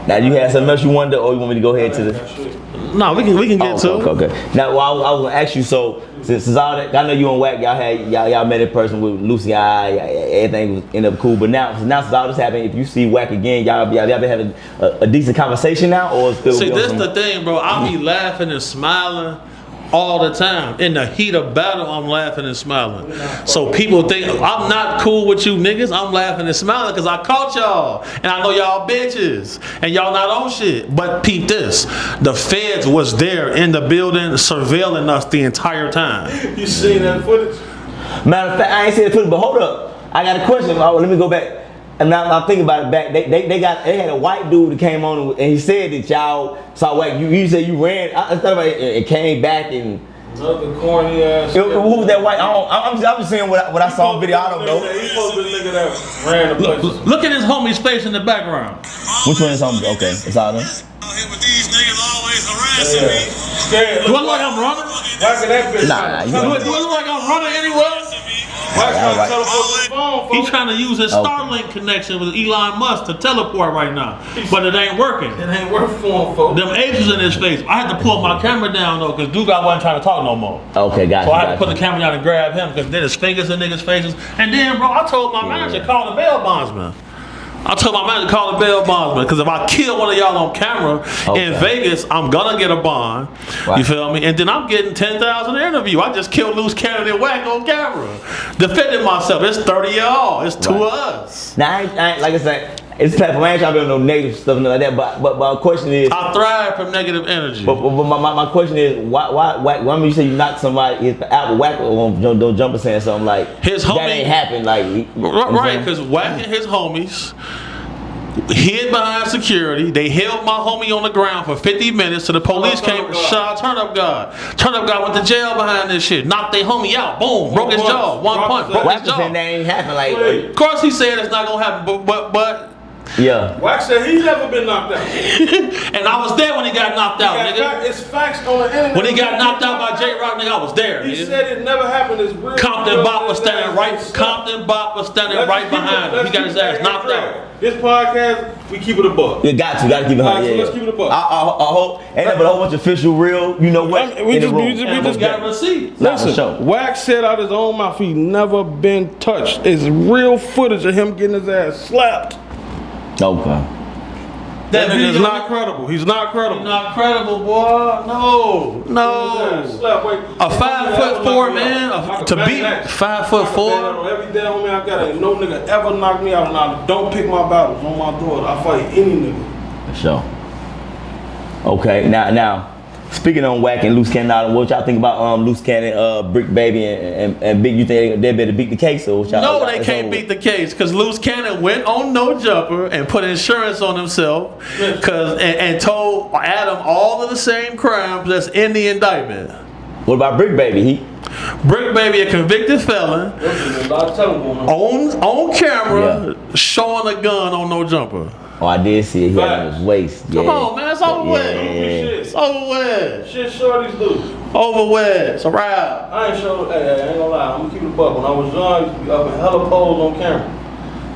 Now, you had something else you wanted, or you want me to go ahead to the? No, we can get to it. Okay. Now, well, I was gonna ask you. So, since all that, I know you and Wack, y'all met in person with Lucy. Everything was ended up cool. But now since all this happened, if you see Wack again, y'all been having a decent conversation now, or still? See, this the thing, bro. I be laughing and smiling all the time. In the heat of battle, I'm laughing and smiling. So people think I'm not cool with you niggas. I'm laughing and smiling because I caught y'all. And I know y'all bitches. And y'all not on shit. But peep this. The feds was there in the building surveilling us the entire time. You seen that footage? Matter of fact, I ain't seen the footage, but hold up. I got a question. Let me go back. And now I'm thinking about it back. They had a white dude that came on and he said that y'all saw Wack. You said you ran. I thought about it and came back and. Another corny ass. Who was that white? I'm just saying what I saw on video. I don't know. He supposed to be the nigga that ran the place. Look at his homie's face in the background. Which one is on? Okay, it's all them. With these niggas always harassing me. Scared. Do I look like I'm running? Whacking that bitch. Nah, you Do don't. I look like I'm running anywhere? Whack trying to Alright. teleport to the phone, He's folks. trying to use his Okay. Starlink connection with Elon Musk to teleport right now. But it ain't working. It ain't worth for him, folks. Them apes in his face. I had to pull my camera down though, because Dugar wasn't trying to talk no more. Okay, got So you. I had to put the camera down and grab him because then his fingers in niggas' faces. And then, bro, I told my manager call the bail bondsman. I told my manager call the bail bondsman because if I kill one of y'all on camera in Vegas, I'm gonna get a bond. Right. You feel me? And then I'm getting 10,000 interview. I just killed loose cannon and Wack on camera, defending myself. It's 30 y'all. It's two of us. Now I ain't like I said, it's platform. I ain't trying to be on no negative stuff and like that. But my question is. I thrive from negative energy. But my question is why when you say you knocked somebody out with Wack on don't jumper saying something like His that homie- ain't happened like Right, because Wack and his homies hid behind security. They held my homie on the ground for 50 minutes till the police came and shot Turn Up God. Turn Up God went to jail behind this shit. Knocked their homie out. Boom. Broke his jaw. One punch. Broke Wack his saying that jaw. ain't happened like Of course he said it's not gonna happen, but yeah. Wack said he's never been knocked out. and I was there when he got knocked out, nigga. It's facts on the internet. When he got knocked out by J Rock, nigga, I was there, He nigga. said it never happened. It's real. Compton Bop was standing right. Compton Bop was standing right behind him. He got his ass knocked out. This podcast, we keep it a buck. You gotta keep it Alright, yeah. so let's keep it a buck. I hope ain't that but a whole bunch of official real, you know what? We in the just- room. we just- And we got receipts. Nah, for Listen, sure. Wack said out his own mouth he never been touched. It's real footage of him getting his ass slapped. Okay. That nigga is video- not credible. He's not credible. Not credible, boy. No. Slap, wait. A 5'4" man, to beat 5'4". Every day, homie, I got ain't no nigga ever knock me out, and I don't pick my battles on my door. I fight any nigga. For sure. Okay, now speaking on Wack and Loose Cannon, what y'all think about Loose Cannon, Brick Baby and Big? You think they better beat the case or what y'all? No, they can't beat the case because Loose Cannon went on No Jumper and put insurance on himself and told Adam all of the same crimes that's in the indictment. What about Brick Baby? Brick Baby, a convicted felon, on camera showing a gun on No Jumper. Oh, I did see it. He had it on his waist. Yeah. Come on, man, it's over with. Shit. It's over with. Shit, shorties do. Over with. It's a wrap. I ain't sure. Hey, I ain't gonna lie. I'm gonna keep it a buck. When I was young, I used to be up in hella poles on camera.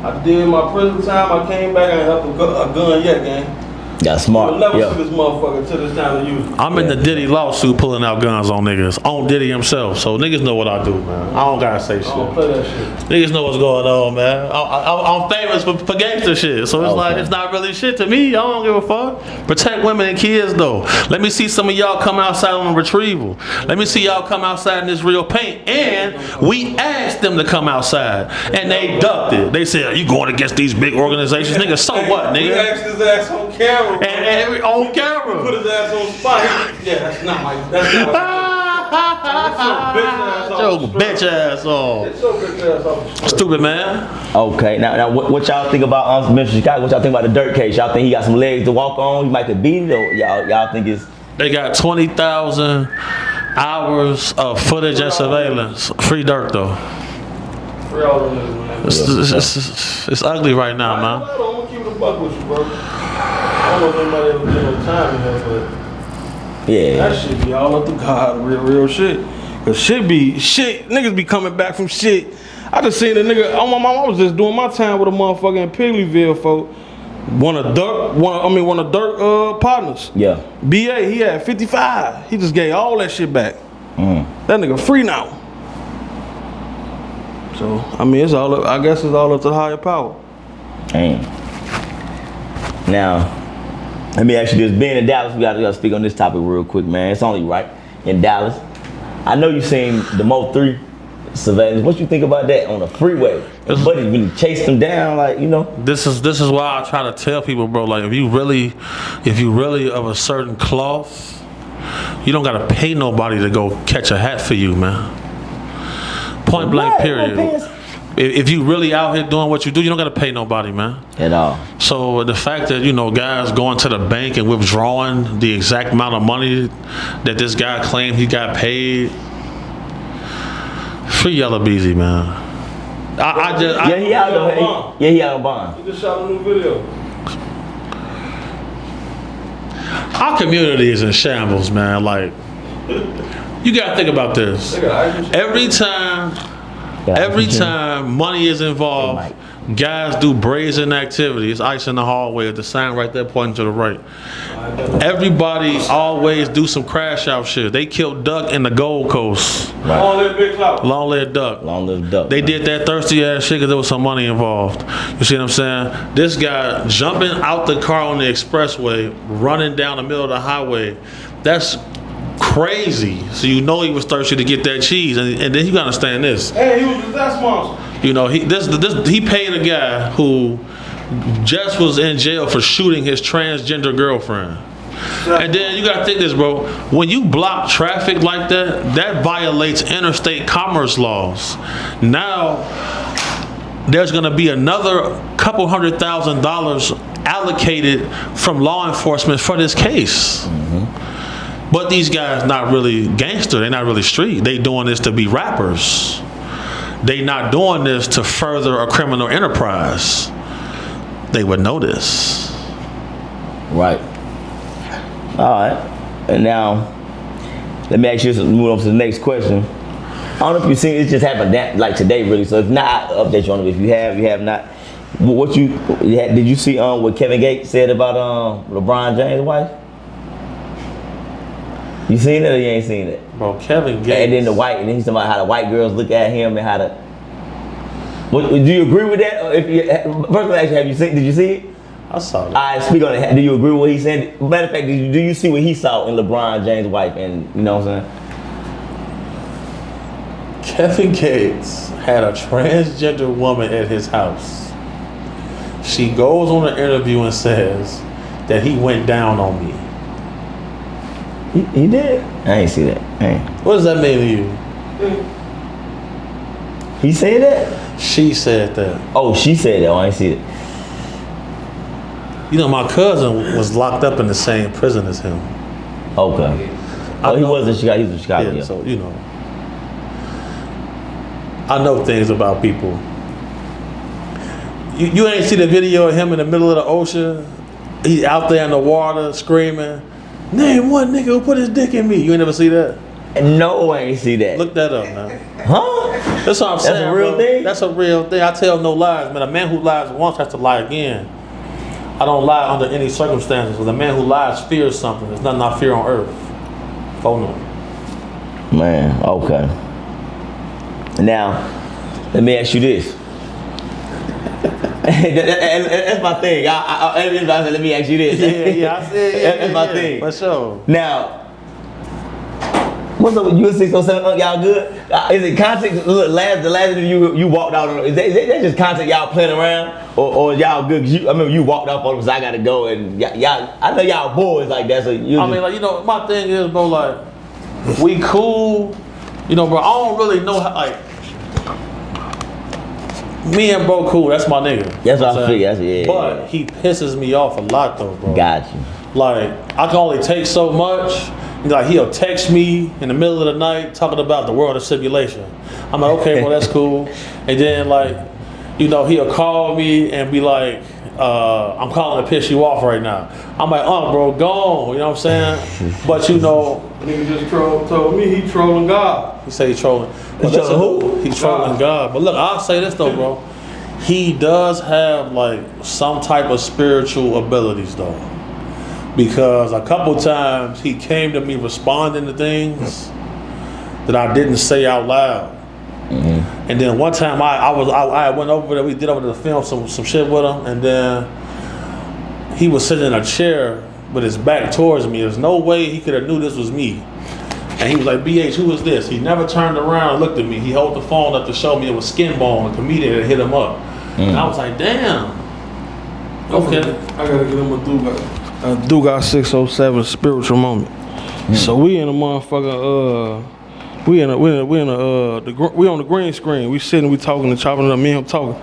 I did my prison time. I came back and I had a gun yet, gang. Got smart. I'll never Yeah. see this motherfucker till this time to use it. I'm in the Diddy lawsuit pulling out guns on niggas. On Diddy himself. So niggas know what I do, man. I don't gotta say I don't shit. play that shit. Niggas know what's going on, man. I'm famous for gangster shit. So it's like, it's not really shit to me. I don't give a fuck. Protect women and kids, though. Let me see some of y'all come outside on a retrieval. Let me see y'all come outside in this real paint. And we asked them to come outside. And they ducked it. They said, are you going against these big organizations? Nigga, so what, We nigga? asked his ass on camera. And on camera. Put his ass on the spot. Yeah, that's not my. That's not my. Your bitch ass off. It's your bitch ass off. Stupid man. Okay, now what y'all think about Mr. Chicago? What y'all think about the Dirt case? Y'all think he got some legs to walk on? He might could beat it, or y'all think it's? They got 20,000 hours of footage and surveillance. Free Dirt though. Free all of them, man. It's ugly right now, man. I'm gonna keep it a buck with you, bro. I don't know if anybody ever did no time in here, but Yeah. that shit be all up to God, real shit. Cause shit, niggas be coming back from shit. I just seen a nigga, oh my mom, I was just doing my time with a motherfucker in Pigglyville, folk. One of Dirk partners. Yeah. BA, he had 55. He just gave all that shit back. That nigga free now. So, I mean, I guess it's all up to the higher power. Damn. Now, let me ask you this. Being in Dallas, we gotta speak on this topic real quick, man. It's only right. In Dallas, I know you've seen the Mo 3 surveillance. What you think about that on the freeway? Buddy really chased them down, like, you know? This is why I try to tell people, bro, like if you really of a certain cloth, you don't gotta pay nobody to go catch a hat for you, man. Point blank, period. If you really out here doing what you do, you don't gotta pay nobody, man. At all. So the fact that, you know, guys going to the bank and withdrawing the exact amount of money that this guy claimed he got paid, free Yellow Beezy, man. He out on bond. He just shot a new video. Our community is in shambles, man. Like, you gotta think about this. Every time money is involved, guys do brazen activities. Ice in the hallway, the sign right there pointing to the right. Everybody always do some crash out shit. They killed Duck in the Gold Coast. Right. Long live Big Clout. Long live Duck. Long live Duck. They did that thirsty ass shit because there was some money involved. You see what I'm saying? This guy jumping out the car on the expressway, running down the middle of the highway. That's crazy. So you know he was thirsty to get that cheese, and then you gotta understand this. Hey, he was the best monster. You know, he paid a guy who just was in jail for shooting his transgender girlfriend. And then you gotta think this, bro. When you block traffic like that, that violates interstate commerce laws. Now there's gonna be another couple $100,000 allocated from law enforcement for this case. But these guys not really gangster, they not really street. They doing this to be rappers. They not doing this to further a criminal enterprise. They would know this. Right. All right. And now, let me ask you, move on to the next question. I don't know if you've seen it just happened that, like today, really. So if not, I'll update you on it. If you have not. Did you see what Kevin Gates said about LeBron James' wife? You seen it or you ain't seen it? Bro, Kevin Gates. And then he's talking about how the white girls look at him and how the. Do you agree with that? Or first of all, actually, did you see it? I saw it. I speak on it. Do you agree with what he said? Matter of fact, do you see what he saw in LeBron James' wife? And you know what I'm saying? Kevin Gates had a transgender woman at his house. She goes on an interview and says that he went down on me. He did? I ain't see that. What does that mean to you? He said that? She said that. Oh, she said that. Oh, I ain't see it. You know, my cousin was locked up in the same prison as him. Okay. Oh, he was in Chicago. He was in Chicago. Yeah, so, you know. I know things about people. You ain't see the video of him in the middle of the ocean? He out there in the water screaming, "Name one nigga who put his dick in me." You ain't never see that? No, I ain't see that. Look that up, man. Huh? That's what I'm saying. That's a real thing? That's a real thing. I tell no lies, man. A man who lies once has to lie again. I don't lie under any circumstances. But a man who lies fears something. There's nothing I fear on earth. Phone him. Man, okay. Now, let me ask you this. That's my thing. Let me ask you this. Yeah, I said, that's my thing. For sure. Now, What's up with you and 607? Y'all good? Is it content? Look, the last interview you walked out on. Is that just content y'all playing around, or y'all good? 'Cause I remember you walked up on because I gotta go, and y'all. I know y'all boys like that. So you. I mean, like, you know, my thing is, bro, like, we cool, you know, bro. I don't really know how, like, me and bro cool. That's my nigga. That's what I figured. Yeah. But he pisses me off a lot, though, bro. Got you. Like, I can only take so much. Like, he'll text me in the middle of the night talking about the world of simulation. I'm like, okay, well, that's cool. And then, like, you know, he'll call me and be like, I'm calling to piss you off right now. I'm like, bro, go on. You know what I'm saying? But, you know. Nigga just told me he trolling God. He say he trolling. He trolling who? He trolling God. But look, I'll say this, though, bro. He does have, like, some type of spiritual abilities, though. Because a couple times he came to me responding to things that I didn't say out loud. Mm-hmm. And then one time I went over there, we did over to film some shit with him, and then he was sitting in a chair with his back towards me. There's no way he could have knew this was me. And he was like, BH, who is this? He never turned around and looked at me. He held the phone up to show me it was Skin Bone, a comedian that hit him up. And I was like, damn. Okay. I gotta get him a dugar 607 spiritual moment. So we in a motherfucker. We on the green screen. We sitting, we talking and chopping it up. Me and him talking,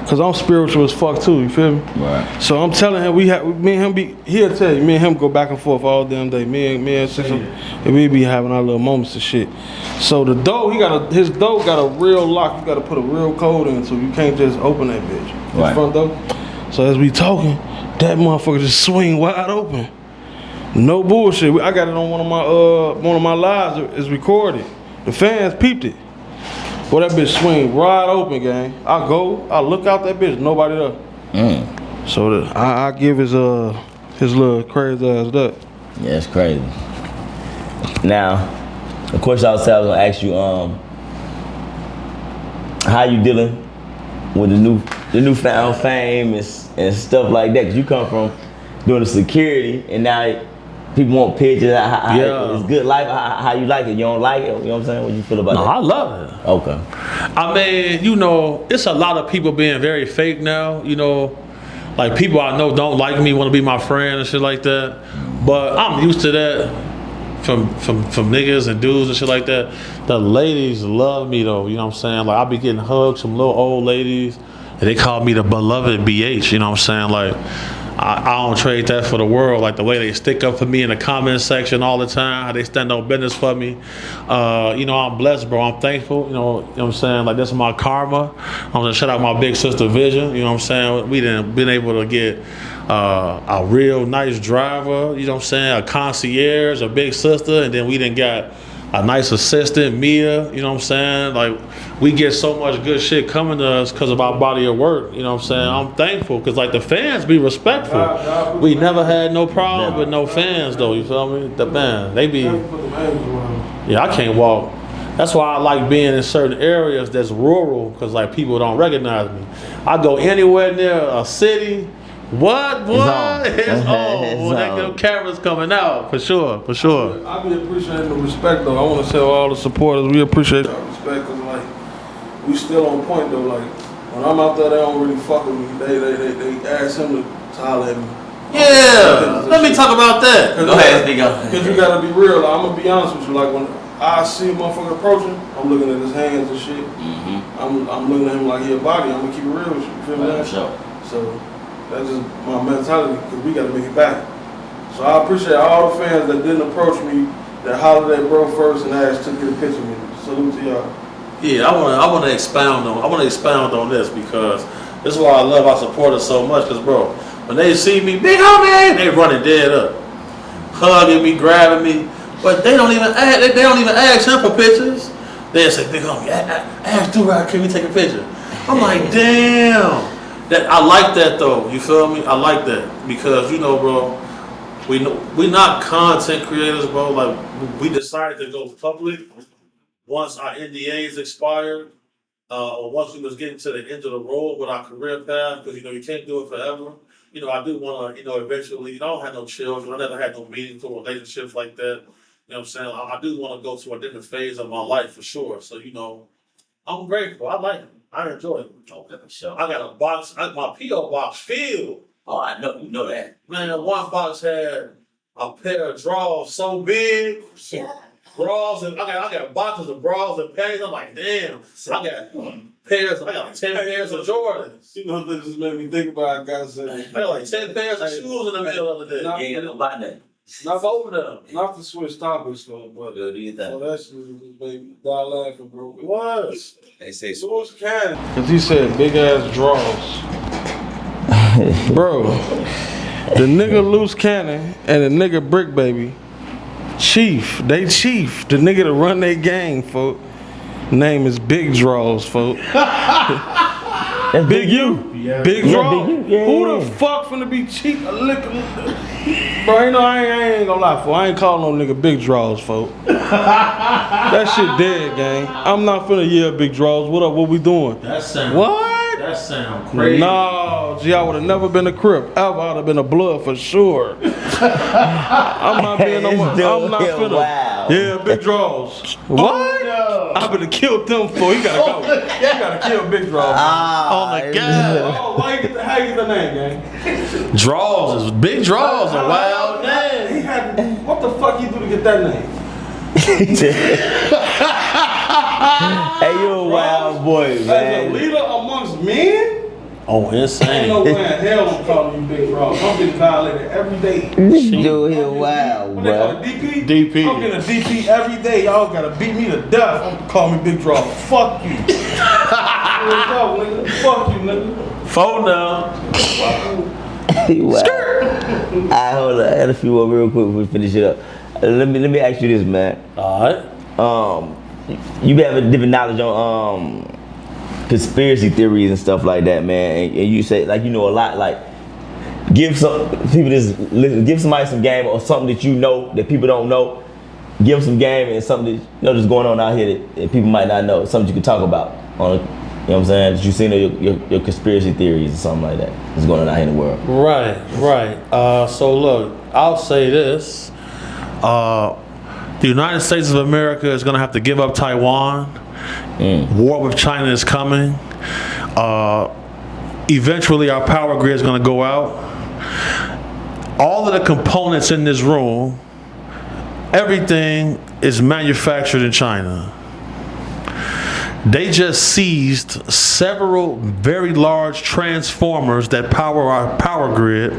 cause I'm spiritual as fuck too. You feel me? Right. So I'm telling him me and him he'll tell you, me and him go back and forth all damn day. Me and Six, and we be having our little moments and shit. So the door, his door got a real lock. You got to put a real code in, so you can't just open that bitch. Right. His front door. So as we talking, that motherfucker just swing wide open. No bullshit. I got it on one of my lives. It's recorded. The fans peeped it. Boy, that bitch swing wide open, gang. I look out that bitch, nobody there. So I give his little crazy ass that. Yeah, it's crazy. Now, of course, I was gonna ask you, how you dealing with the newfound fame and stuff like that? Cause you come from doing the security, and now people want pictures. It's good life. How you like it? You don't like it? You know what I'm saying? What you feel about that? No, I love it. Okay. I mean, you know, it's a lot of people being very fake now. You know, like people I know don't like me, want to be my friend and shit like that. But I'm used to that from niggas and dudes and shit like that. The ladies love me though. You know what I'm saying? Like I be getting hugs from little old ladies, and they call me the beloved BH. You know what I'm saying? Like. I don't trade that for the world. Like the way they stick up for me in the comment section all the time, how they stand on business for me. You know, I'm blessed, bro. I'm thankful. You know what I'm saying? Like, this is my karma. I'm gonna shout out my big sister Vision. You know what I'm saying? We done been able to get a real nice driver, you know what I'm saying? A concierge, a big sister, and then we done got a nice assistant, Mia, you know what I'm saying? Like, we get so much good shit coming to us because of our body of work, you know what I'm saying? I'm thankful because, like, the fans be respectful. We never had no problem with no fans, though, you feel me? The man, they be, yeah, I can't walk. That's why I like being in certain areas that's rural because, like, people don't recognize me. I go anywhere near a city. What? It's on. That camera's coming out for sure. I be appreciating the respect though. I want to tell all the supporters we appreciate the respect because like we still on point though. Like when I'm out there, they don't really fuck with me. They ask him to holler at me. Yeah. Let me talk about that. Go ahead, speak up. Because you gotta be real. Like, I'm gonna be honest with you. Like when I see a motherfucker approaching, I'm looking at his hands and shit. Mm-hmm. I'm looking at him like he a body. I'm gonna keep it real with you. You feel me? Sure. So. That's just my mentality because we got to make it back. So I appreciate all the fans that didn't approach me, that hollered at bro first and asked to get a picture with me. Salute to y'all. Yeah, I want to expound on this because this is why I love our supporters so much. Because bro, when they see me, big homie, they running dead up, hugging me, grabbing me, but they don't even ask him for pictures. They say, big homie, ask Dugar, can we take a picture? I'm like, damn. That I like that though, you feel me? I like that because you know, bro, we not content creators, bro. Like we decided to go public once our NDAs expired, or once we was getting to the end of the road with our career path, because you know you can't do it forever. You know, I do want to, you know, eventually. You know, I don't have no children. I never had no meaningful relationships like that. You know what I'm saying? I do want to go to a different phase of my life for sure. So, you know, I'm grateful. I like it. I enjoy it. Okay, for sure. I got a box, my P.O. box filled. Oh, I know, you know that. Man, one box had a pair of drawers so big. Yeah. Bras, and I got boxes of bras and panties. I'm like, damn. I got 10 pairs of Jordans. You know, this just made me think about. I gotta say, I got like 10 pairs of shoes in the middle of the day. You ain't got no about that. Not over them. not to switch topics though, but Go do your thing. that shit just made me die laughing, bro. It was. They say so. Loose cannon. Cause he said big ass draws. Bro, the nigga Loose Cannon and the nigga Brick Baby, Chief. The nigga to run their gang, folk. Name is Big Draws, folk. That's Big U. Yeah. Big Yeah, Draws. Big U. Yeah, Who yeah. the fuck finna be cheap? Bro, you know I ain't gonna lie, folk. I ain't calling no nigga Big Draws, folk. That shit dead, gang. I'm not finna yell Big Draws. What up? What we doing? That sound. What? That sound crazy. No, gee, I would have never been a Crip. Ever, I'd have been a Blood for sure. I'm not being no more. I'm not finna. Wow. Yeah, Big Draws. What? no. I would have killed them for. You gotta go. You gotta kill Big Draws. Oh my God. Oh, how you get the name, gang? Draws is big draws. A wild He name. had. What the fuck you do to get that name? Hey, you a wild boy, As a man. leader amongst men? Oh, Ain't insane. no way in hell I'm calling you Big Draws. I'm getting violated every day. This dude here wild, What they call bro. it, DP? DP. I'm getting a DP every day. Y'all gotta beat me to death. I'm call me Big Draw. Fuck you. What's up, nigga? Fuck you, nigga. Phone now. Wow. Alright, hold on. I got a few more real quick before we finish it up. Let me ask you this, man. Alright. You have a different knowledge on conspiracy theories and stuff like that, man. And you say like you know a lot. Like give some people give somebody some game or something that you know that people don't know. Give them some game and something that you know that's going on out here that people might not know. Something you can talk about on. You know what I'm saying? That you seen your conspiracy theories or something like that that's going on out here in the world. Right. So look, I'll say this. The United States of America is going to have to give up Taiwan. War with China is coming. Eventually, our power grid is going to go out. All of the components in this room, everything is manufactured in China. They just seized several very large transformers that power our power grid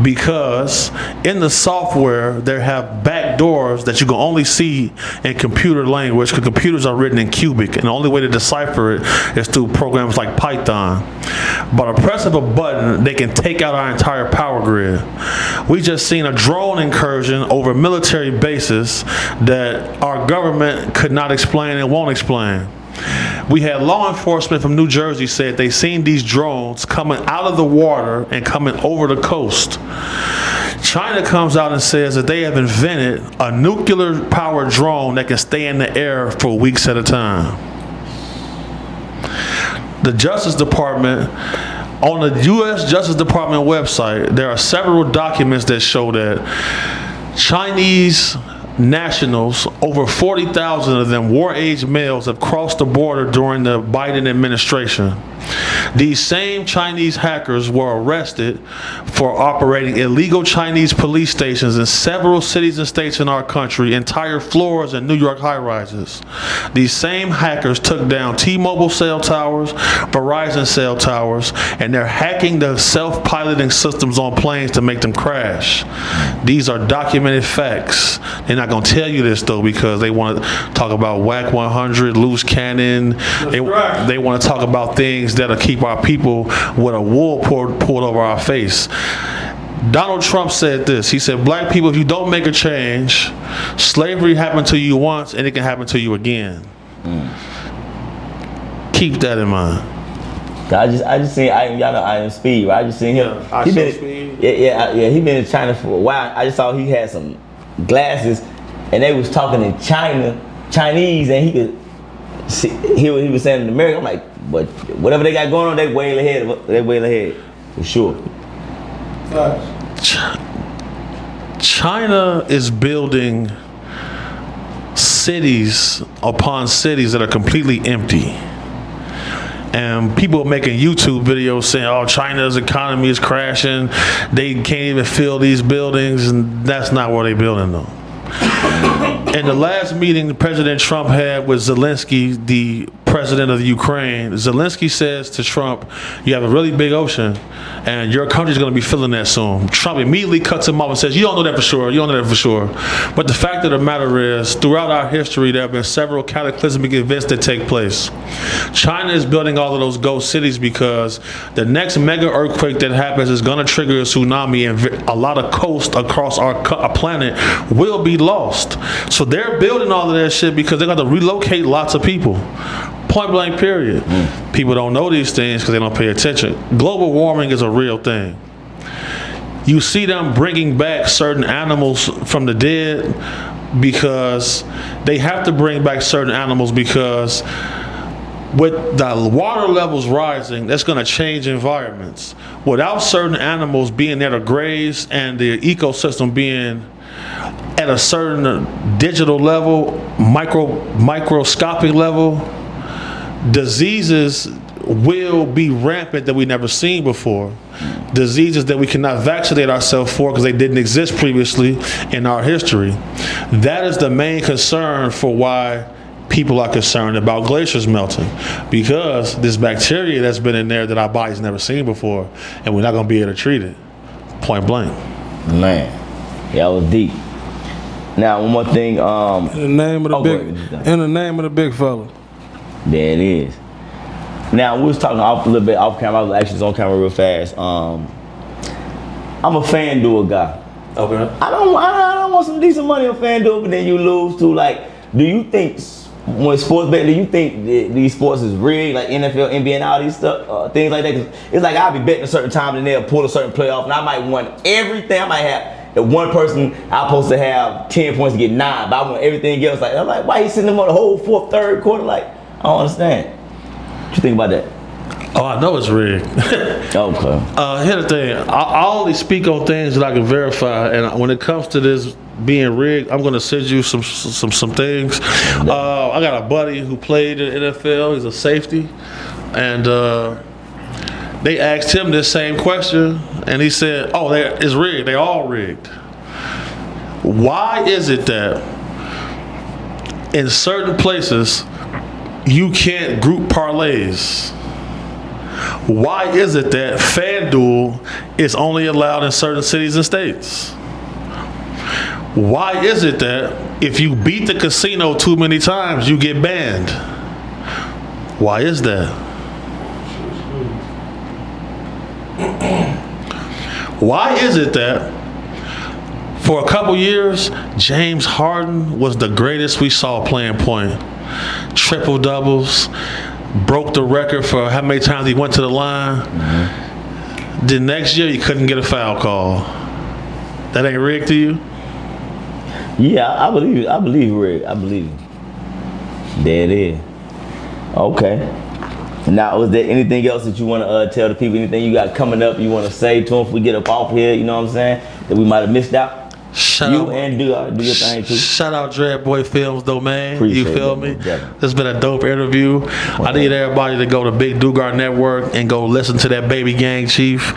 because in the software they have back doors that you can only see in computer language because computers are written in cubic and the only way to decipher it is through programs like Python. But a press of a button, they can take out our entire power grid. We just seen a drone incursion over military bases that our government could not explain and won't explain. We had law enforcement from New Jersey said they seen these drones coming out of the water and coming over the coast. China comes out and says that they have invented a nuclear powered drone that can stay in the air for weeks at a time. The Justice Department, on the U.S. Justice Department website, there are several documents that show that Chinese nationals, over 40,000 of them war-age males, have crossed the border during the Biden administration. These same Chinese hackers were arrested for operating illegal Chinese police stations in several cities and states in our country, entire floors in New York high-rises. These same hackers took down T-Mobile cell towers, Verizon cell towers, and they're hacking the self-piloting systems on planes to make them crash. These are documented facts. They're not going to tell you this, though, because they want to talk about Wack 100, loose cannon. They want to talk about things that'll keep our people with a wool pulled over our face. Donald Trump said this. He said, black people, if you don't make a change, slavery happened to you once and it can happen to you again. Keep that in mind. I just seen y'all know I Am Speed, right? I just seen him. I He Saw been, Speed. Yeah, he been in China for a while. I just saw he had some glasses, and they was talking in Chinese, and he could see, hear what he was saying in American. I'm like, but whatever they got going on, they way ahead. They way ahead for sure. China is building cities upon cities that are completely empty. And people are making YouTube videos saying, oh, China's economy is crashing. They can't even fill these buildings. And that's not where they're building them. In the last meeting President Trump had with Zelensky, the president of Ukraine, Zelensky says to Trump, you have a really big ocean and your country's going to be filling that soon. Trump immediately cuts him off and says, you don't know that for sure. You don't know that for sure. But the fact of the matter is, throughout our history, there have been several cataclysmic events that take place. China is building all of those ghost cities because the next mega earthquake that happens is going to trigger a tsunami, and a lot of coast across our planet will be lost. So they're building all of that shit because they're going to relocate lots of people. Point blank, period. People don't know these things because they don't pay attention. Global warming is a real thing. You see them bringing back certain animals from the dead because they have to bring back certain animals because with the water levels rising, that's going to change environments. Without certain animals being there to graze and the ecosystem being at a certain digital level, microscopic level, diseases will be rampant that we never seen before. Diseases that we cannot vaccinate ourselves for because they didn't exist previously in our history. That is the main concern for why people are concerned about glaciers melting, because this bacteria that's been in there that our body's never seen before, and we're not going to be able to treat it. Point blank. Man, that was deep. Now, one more thing. In the name of the big fella. There it is. Now, we was talking a little bit off camera. I was actually on camera real fast. I'm a FanDuel guy. Okay. I don't want some decent money on FanDuel, but then you lose to, like, do you think when sports bet, do you think these sports is rigged, like NFL, NBA, and all these stuff, things like that? 'Cause it's like I'll be betting a certain time and they'll pull a certain playoff, and I might win everything. I might have the one person I'm supposed to have 10 points to get 9, but I want everything else. Like, I'm like, why he sitting them on the whole fourth, third quarter? Like, I don't understand. What you think about that? Oh, I know it's rigged. Okay. Here's the thing. I only speak on things that I can verify, and when it comes to this being rigged, I'm gonna send you some things. I got a buddy who played in the NFL. He's a safety, and they asked him this same question, and he said, "Oh, it's rigged. They all rigged." Why is it that in certain places you can't group parlays? Why is it that FanDuel is only allowed in certain cities and states? Why is it that if you beat the casino too many times, you get banned? Why is that? Why is it that for a couple years, James Harden was the greatest we saw playing point? Triple doubles, broke the record for how many times he went to the line. Mm-hmm. The next year, he couldn't get a foul call. That ain't rigged to you? Yeah, I believe it. I believe rigged. I believe it. There it is. Okay. Now, was there anything else that you want to tell the people? Anything you got coming up you want to say to them if we get up off here? You know what I'm saying? That we might have missed out? Shout you out, and do your thing too. Shout out Dread Boy Films though, man. Appreciate you feel me? Definitely. This has been a dope interview. I need everybody to go to Big Dugar Network and go listen to that Baby Gang Chief.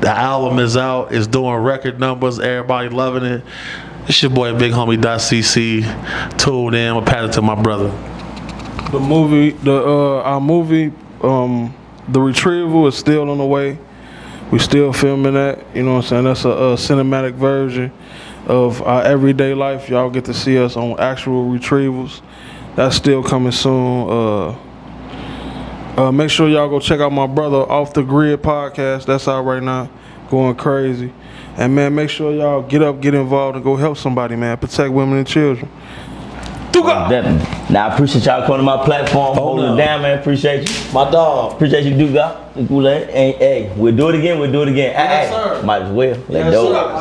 The album is out. It's doing record numbers. Everybody loving it. It's your boy Big Homie.CC. Tuned in. I'm gonna pass it to my brother. The movie, our movie, The Retrieval is still on the way. We still filming that. You know what I'm saying? That's a cinematic version of our everyday life. Y'all get to see us on actual retrievals. That's still coming soon. Make sure y'all go check out my brother Off the Grid podcast. That's out right now, going crazy. And man, make sure y'all get up, get involved, and go help somebody, man. Protect women and children. Definitely. Now, I appreciate y'all coming to my platform, holding it down, man. Appreciate you. My dog. Appreciate you, Dugar. Hey, we'll do it again. Yes, sir. Might as well. Yes, sir.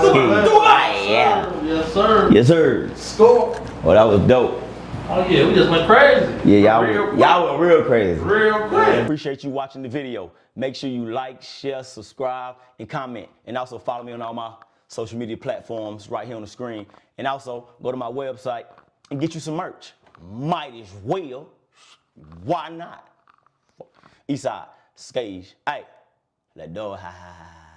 Yes, sir. Yes, sir. Score. Well, that was dope. Oh yeah, we just went crazy. Yeah, y'all went real crazy. Real crazy. Appreciate you watching the video. Make sure you like, share, subscribe, and comment. And also follow me on all my social media platforms right here on the screen. And also go to my website, and get you some merch. Might as well. Why not? Eastside, Skage. Hey, let go. Ha ha ha.